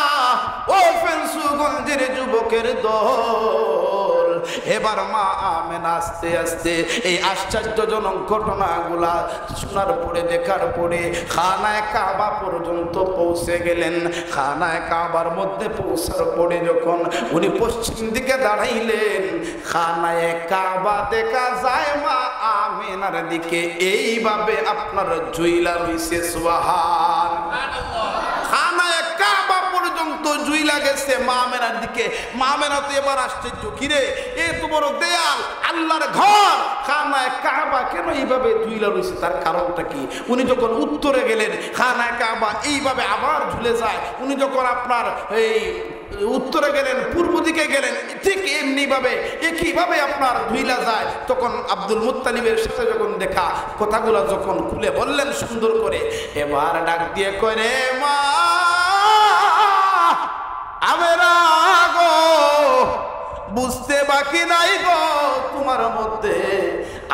ও ফেন্সুগঞ্জের যুবকের দল, এবার মা আমেনা আস্তে আস্তে এই আশ্চর্যজনক ঘটনাগুলা শোনার পরে দেখার পরে খানায় কাবা পর্যন্ত পৌঁছে গেলেন। খানায় কাবার মধ্যে পৌঁছার পরে যখন উনি পশ্চিম দিকে দাঁড়াইলেন, খানায় কাবা দেখা যায় মা আমেনার দিকে এইভাবে আপনার জুইলা রইছে। সুবহানাল্লাহ। খানায় কাবা পর্যন্ত জুইলা গেছে মা আমেনার দিকে। মা আমেনা তো এবার আশ্চর্য, কিরে এত বড় দেয়াল, আল্লাহর ঘর, খানায় কাবা কেন এইভাবে জুইলা রইছে, তার কারণটা কি? উনি যখন উত্তরে গেলেন, খানায় কাবা এইভাবে আবার ঝুলে যায়। উনি যখন আপনার এই উত্তরে গেলেন, পূর্ব দিকে গেলেন, ঠিক এমনি ভাবে একইভাবে আপনার ধুইলা যায়। তখন আব্দুল মুত্তালিবের সাথে যখন দেখা, কথাগুলো যখন খুলে বললেন সুন্দর করে, এবার ডাক দিয়ে কয়, রে মা আমেনা গো, বুঝতে বাকি নাই গো তোমার মধ্যে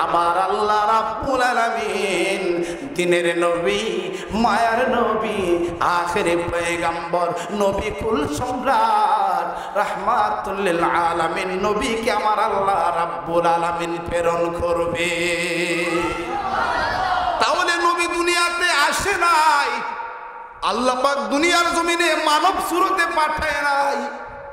আমার আল্লাহ রাব্বুল আলামিন দিনের নবী, মায়ার নবী, আখেরি পয়গাম্বর, নবী কুল সম্রাট, রাহমাতুল লিল আলামিন নবীকে আমার আল্লাহ রাব্বুল আলামিন প্রেরণ করবে। তাহলে নবী দুনিয়াতে আসে নাই, আল্লাহ পাক দুনিয়ার জমিনে মানব সুরতে পাঠায় নাই।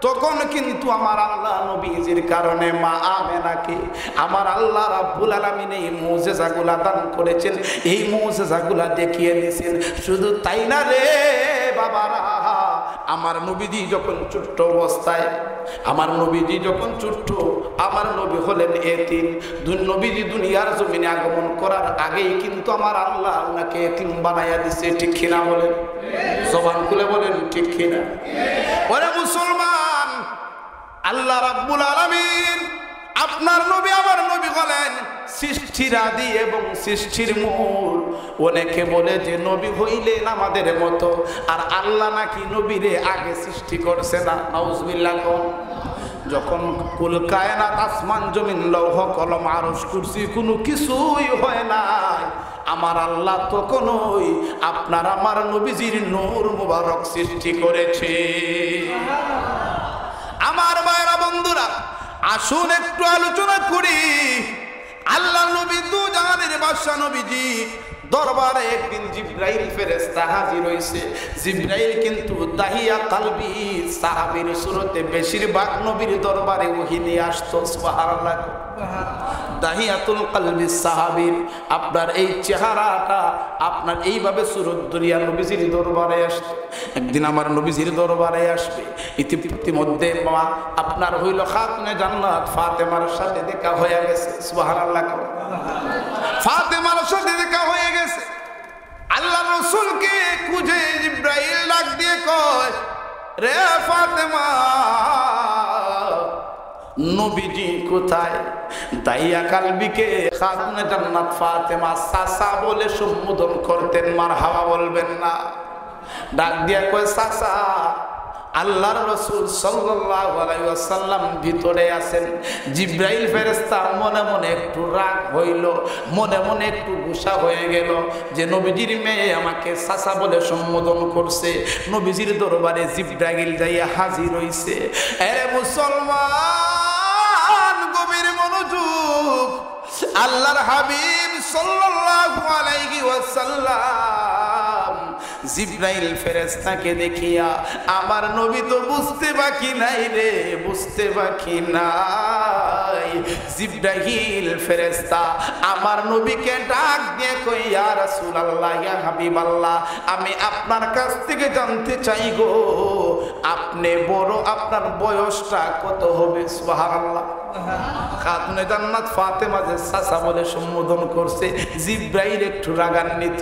তখন কিন্তু আমার আল্লাহ নবীজির কারণে মা আমেনাকে আমার আল্লাহ রাব্বুল আলামিন এই মুজিজাগুলা দান করেছেন, এই মুজিজাগুলা দেখিয়ে দিয়েছেন। শুধু তাই না রে বাবারা, আমার নবীজি যখন ছোট্ট অবস্থায়, আমার নবীজি যখন ছোট্ট, আমার নবী হলেন এতিম। নবীজি দুনিয়ার জমিনে আগমন করার আগেই কিন্তু আমার আল্লাহ ওনাকে এতিম বানাইয়া দিছে। ঠিক কিনা বলেন? জবান খুলে বলেন ঠিক কিনা? ওরে মুসলমান, আল্লাহ রাব্বুল আলামিন আপনার নবী আমার নবী হলেন সৃষ্টির আদি এবং সৃষ্টির মূল। অনেকে বলে যে নবী হইলেন আমাদের মতো, আর আল্লাহ নাকি নবীরে আগে সৃষ্টি করছে না। নাউজুবিল্লাহ। যখন কুল কায়নাত, আসমান জমিন, লৌহ কলম, আরশ, কুরসি কোনো কিছুই হয় নাই, আমার আল্লাহ তখনই আপনার আমার নবীজির নূর মুবারক সৃষ্টি করেছে। আমার ভাইরা বন্ধুরা, আসুন একটু আলোচনা করি। আল্লাহ নবী দু জাহানের বাদশা নবীজি দরবারে একদিন জিবরাইল ফেরেশতা হাজির হইছে। জিবরাইল কিন্তু দাহিয়া কালবি সাহাবীর সুরতে বেশিরভাগ নবীর দরবারে ওহী নিয়ে আসতো। সুবহানাল্লাহ। দাহিয়াতুল কালবি সাহাবীর আপনার এই চেহারাটা আপনার এইভাবে সুরত দরিয়া নবীজির দরবারে আসতো। একদিন আমার নবীজির দরবারে আসবে, ইতিমধ্যে মা আপনার হইল খাতুনে জান্নাত ফাতেমার সাথে দেখা হয়ে গেছে। সুবহানাল্লাহ। ফাতেমার সাথে দেখা হয়ে গেছে। আল্লাহ রাসূলকে খুঁজে জিবরাইল ডাক দিয়ে কয়, রে ফাতেমা, নবীজি কোথায়? দাইয়া কালবিকে খাতুনে জান্নাত ফাতেমা চাচা বলে সম্বোধন করতেন, মারহাবা বলবেন না। ডাক দিয়া কয়, চাচা, আল্লাহর রাসূল সাল্লাল্লাহু আলাইহি ওয়াসাল্লাম ভিতরে আছেন। জিবরাইল ফেরেশতা মনে মনে একটু রাগ হইল, মনে মনে একটু গুসা হয়ে গেল যে নবীজির মেয়ে আমাকে চাচা বলে সম্বোধন করছে। নবীজির দরবারে জিবরাইল যাইয়া হাজির হইছে। আরে মুসলমান, গভীর মনোযোগ। আল্লাহর হাবিব সাল্লাল্লাহু আলাইহি ওয়াসাল্লাম জিবরাইল ফেরেশতাকে দেখিয়া আমার নবী তো বুঝতে বাকি নাই রে, বুঝতে বাকি নাই। জিবরাইল ফেরেশতা আমার নবীকে ডাক দিয়ে কই, ইয়া রাসূলুল্লাহ, ইয়া হাবিবাল্লাহ, আমি আপনার কাছ থেকে জানতে চাই গো, আপনি বড়, আপনার বয়সটা কত হবে? সুবহানাল্লাহ। খাতুনে জান্নাত ফাতেমা যে চাচা বলে সম্বোধন করছে, জিবরাইল একটু রাগান্বিত।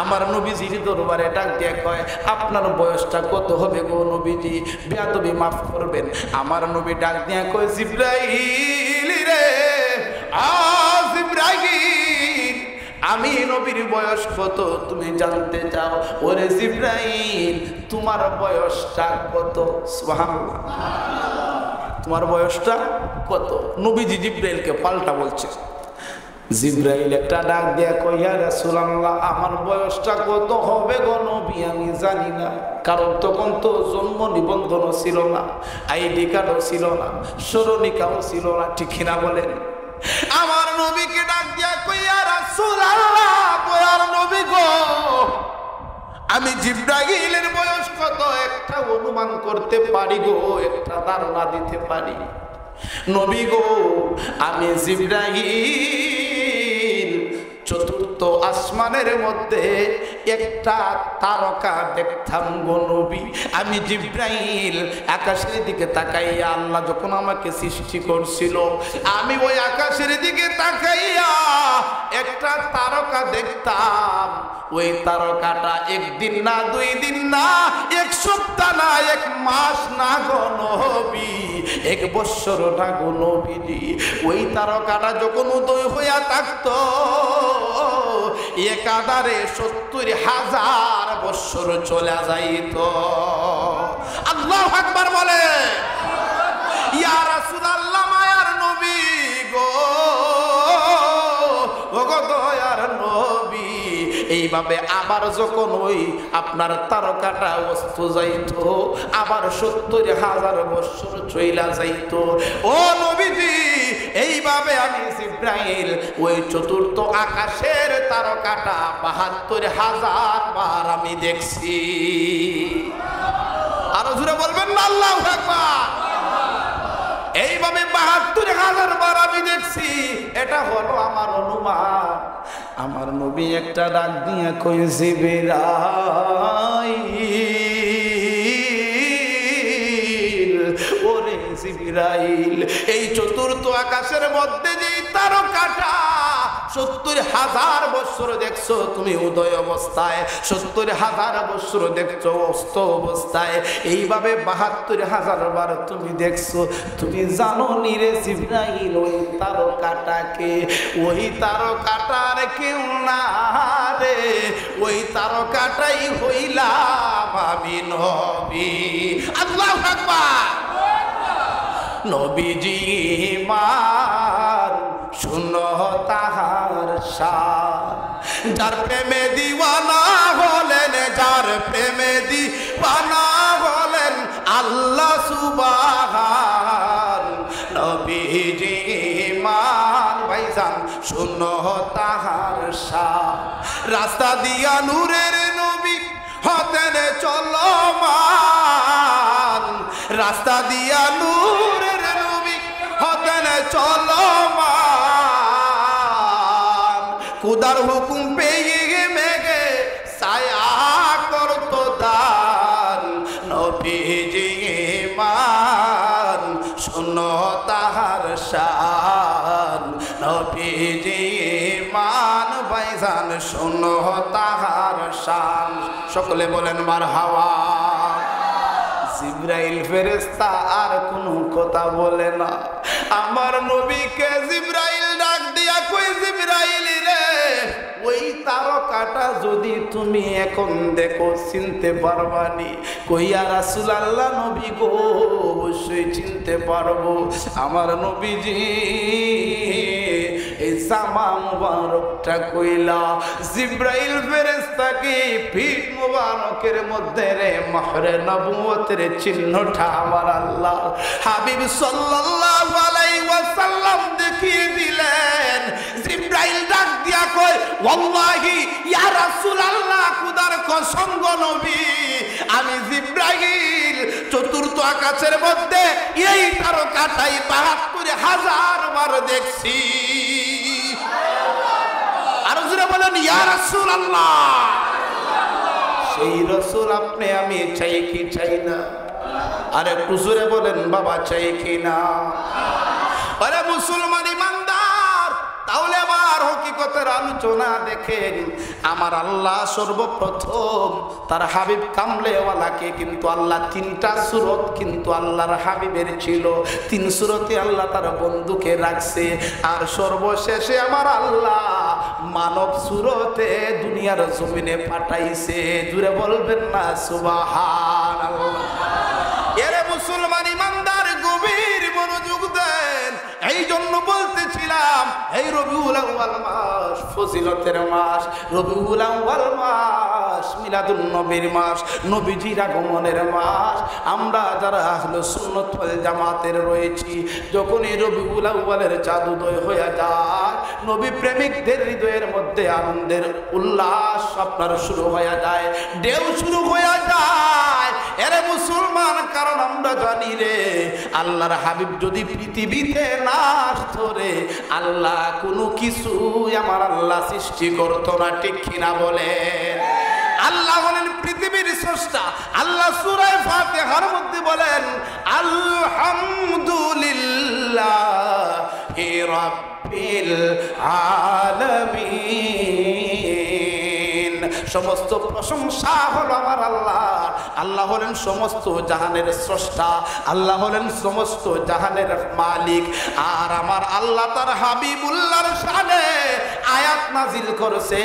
আমার নবীজির দরবারে ডাক দিয়ে কয়, আপনার বয়সটা কত হবে গো নবীজি? বেয়াদবি মাফ করবেন। আমার নবী ডাক দিয়ে কয়, জিবরাইল রে, জিবরাইল, আমি নবীর বয়স কত তুমি জানতে চাও? ওরে জিবরাইল, তোমার বয়সটা কত? সুবহানাল্লাহ। তোমার বয়সটা কত? নবীজি জিবরাইলকে পাল্টা বলছে। জিবরাইল একটা ডাক দিয়া কই, ইয়া রাসূলুল্লাহ, আমার বয়সটা কত হবে গো নবী আমি জানি না, কারণ তখন তো জন্ম নিবন্ধনও ছিল না, আইডি কার্ডও ছিল না, স্মরণিকাও ছিল না, ঠিক কিনা বলেন? আমার নবীকে ডাক দিয়া কই, ইয়া রাসূলুল্লাহ, দয়ার নবী গো, আমি জিবরাইলের বয়স কত একটা অনুমান করতে পারি গো, একটা ধারণা দিতে পারি। নবী গো, আমি জিবরাইল চতুর্থ আসমানের মধ্যে একটা তারকা দেখতাম গো নবী। আমি জিবরাইল আকাশের দিকে তাকাইয়া, আল্লাহ যখন আমাকে সৃষ্টি করছিল, আমি ওই আকাশের দিকে তাকাইয়া একটা তারকা দেখতাম। ওই তারকাটা একদিন না, 2 দিন না, 1 সপ্তাহ না, 1 মাস না গো নবী, 1 বৎসর না গো নবীজি। ওই তারকাটা যখন উদয় হইয়া থাকতো, একাধারে 70,000 বৎসর চলে যাইত। আল্লাহু আকবার বলে। ইয়া রাসূলুল্লাহ, মায়ার নবী গো, ওগো দয়ার নবী। এইভাবে আবার যখন ওই আপনার তারকাটা অস্ত যাইত, আবার 70,000 বৎসর চইলা যাইত। ও নবীজি, এইভাবে আমি জিবরাইল ওই চতুর্থ আকাশের তারকাটা 72,000 বার আমি দেখছি। আরো জোরে বলবেন না আল্লাহু আকবার। এইভাবে 72,000 বার আমি দেখছি। এটা হলো আমার অনুমান। আমার নবী একটা ডাক দিয়ে কই, জিবরাইল, ওরে জিবরাইল, এই চতুর্থ আকাশের মধ্যে যেই তারকাটা 70,000 বৎসর দেখছো তুমি উদয় অবস্থায়, 70,000 বৎসর দেখছো অস্ত অবস্থায়, এইভাবে 72,000 বার তুমি দেখছো। তুমি জানো নি রে জিবরাইল, ওই তারকাটাকে? ওই তারকাটার কেউ না রে, ওই তারকাটাই হইলাম আমি নবী। আল্লাহু আকবার। নবীজি মার শুনো তাহার শান, যার প্রেমে দিওয়ানা হলেন, যার প্রেমে দিওয়ানা হলেন আল্লাহ সুবহান। নবীজি মান ভাইজান শুনো তাহার শান, রাস্তা দিয়া নূরের নবী হতেন চলমান, রাস্তা দিয়া নূরের নবী হতেন চলমান, খুদার হুকুম পেয়ে মেঘে ছায়া করত দান, নবীজি মান শোনো তাহার শান, নবীজি মান ভাইজান শোনো তাহার শান। সকলে বলেন মারহাবা। জিবরাইল ফেরেশতা আর কোনো কথা বলে না। আমার নবীকে জিবরাইল ডাক দিয়া কই, জিবরাইল রে ওই তারকাটা যদি তুমি এখন দেখো চিনতে পারবানি? কইয়া রাসূলুল্লাহ নবী গো অবশ্যই চিনতে পারবো। আমার নবীজি এই জামা মুবারকটা কইলা জিবরাইল ফেরেশতাকে পিঠ মুবারকের মধ্যে রে মাহরে নবুয়তের চিহ্নটা আমার আল্লাহ হাবিব সাল্লাল্লাহু আলাইহি ওয়াসাল্লাম দেখিয়ে দিলেন। জিবরাইল ডাক দিয়া কয় ওয়াল্লাহি ইয়া রাসূলুল্লাহ, খুদার কসম গো নবী, আমি জিবরাইল চতুর্থ আকাশের মধ্যে এই তারকাটাই ৭২,০০০ বার দেখছি। আর জোরে বলেন ইয়া রাসূলুল্লাহ। সেই রাসূল আপনি আমি চাই কি চাই না? আর একটু জোরে বলেন বাবা চাই কি না? আরে মুসলমান ইমানদার, তাহলে আমার হকিকতের আলোচনা দেখেন। আমার আল্লাহ সর্বপ্রথম তার হাবিব কামলেওয়ালাকে কিন্তু আল্লাহ ৩টা সূরত কিন্তু আল্লাহর হাবিবের ছিল, ৩ সূরতে আল্লাহ তার বন্ধুকে রাখছে। আর সর্বশেষে আমার আল্লাহ মানব সূরতে দুনিয়ার জমিনে পাঠাইছে। জুড়ে বলবেন না সুবহানাল্লাহ। এরে মুসলমান ইমানদার গভীর মনোযোগ দেন। এই জন্য বলতেছিলাম এই রবিউল আউয়াল মাস ফজিলতের মাস, রবিউল আউয়াল মাস মিলাদুন নবীর মাস, নবীজির আগমনের মাস। আমরা যারা আহলে সুন্নাত ওয়াল জামাতের রয়েছি, যখন এই রবিউল আউয়ালের চাঁদ উদয় হয়ে যায়, নবী প্রেমিকদের হৃদয়ের মধ্যে আনন্দের উল্লাস আপনার শুরু হয়ে যায়, ঢেউ শুরু হয়ে যায়। এরে মুসলমান, কারণ আমরা জানি রে আল্লাহর হাবিব যদি পৃথিবীতে না আসতো রে, আল্লাহ কোনো কিছু আমার আল্লাহ সৃষ্টি করতো না। ঠিক কিনা বলেন? আল্লাহ হলেন পৃথিবীর স্রষ্টা। আল্লাহ সূরা ফাতিহার মধ্যে বলেন আলহামদুলিল্লাহি রাব্বিল আলামিন। সমস্ত প্রশংসা হলো আমার আল্লাহ। আল্লাহ হলেন সমস্ত জাহানের স্রষ্টা, আল্লাহ হলেন সমস্ত জাহানের মালিক। আর আমার আল্লাহ তার হাবিবুল্লাহর শানে আয়াত নাজিল করেছে।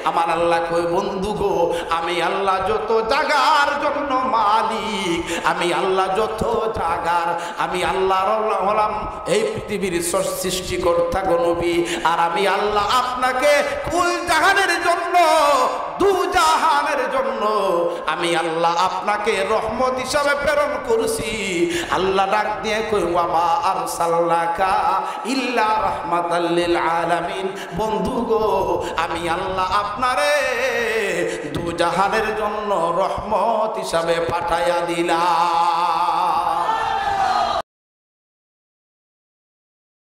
আমার আল্লাহ কই বন্ধু গো, আমি আল্লাহ যত জাগার জন্য মালিক, আমি আল্লাহ যত জাগার, আমি আল্লাহর হলাম এই পৃথিবীর সৃষ্টিকর্তা গো নবী। আর আমি আল্লাহ আপনাকে কুল জাহানের জন্য, দু জাহানের জন্য আমি আল্লাহ আপনাকে রহমত হিসাবে প্রেরণ করছি। আল্লাহ ডাক দিয়ে কই ওয়া মা আরসালনাকা ইল্লা রাহমাতাল লিল আলামিন। বন্ধু গো, আমি আল্লাহ আপনারে দু জাহানের জন্য রহমত হিসাবে পাঠাইয়া দিলাম।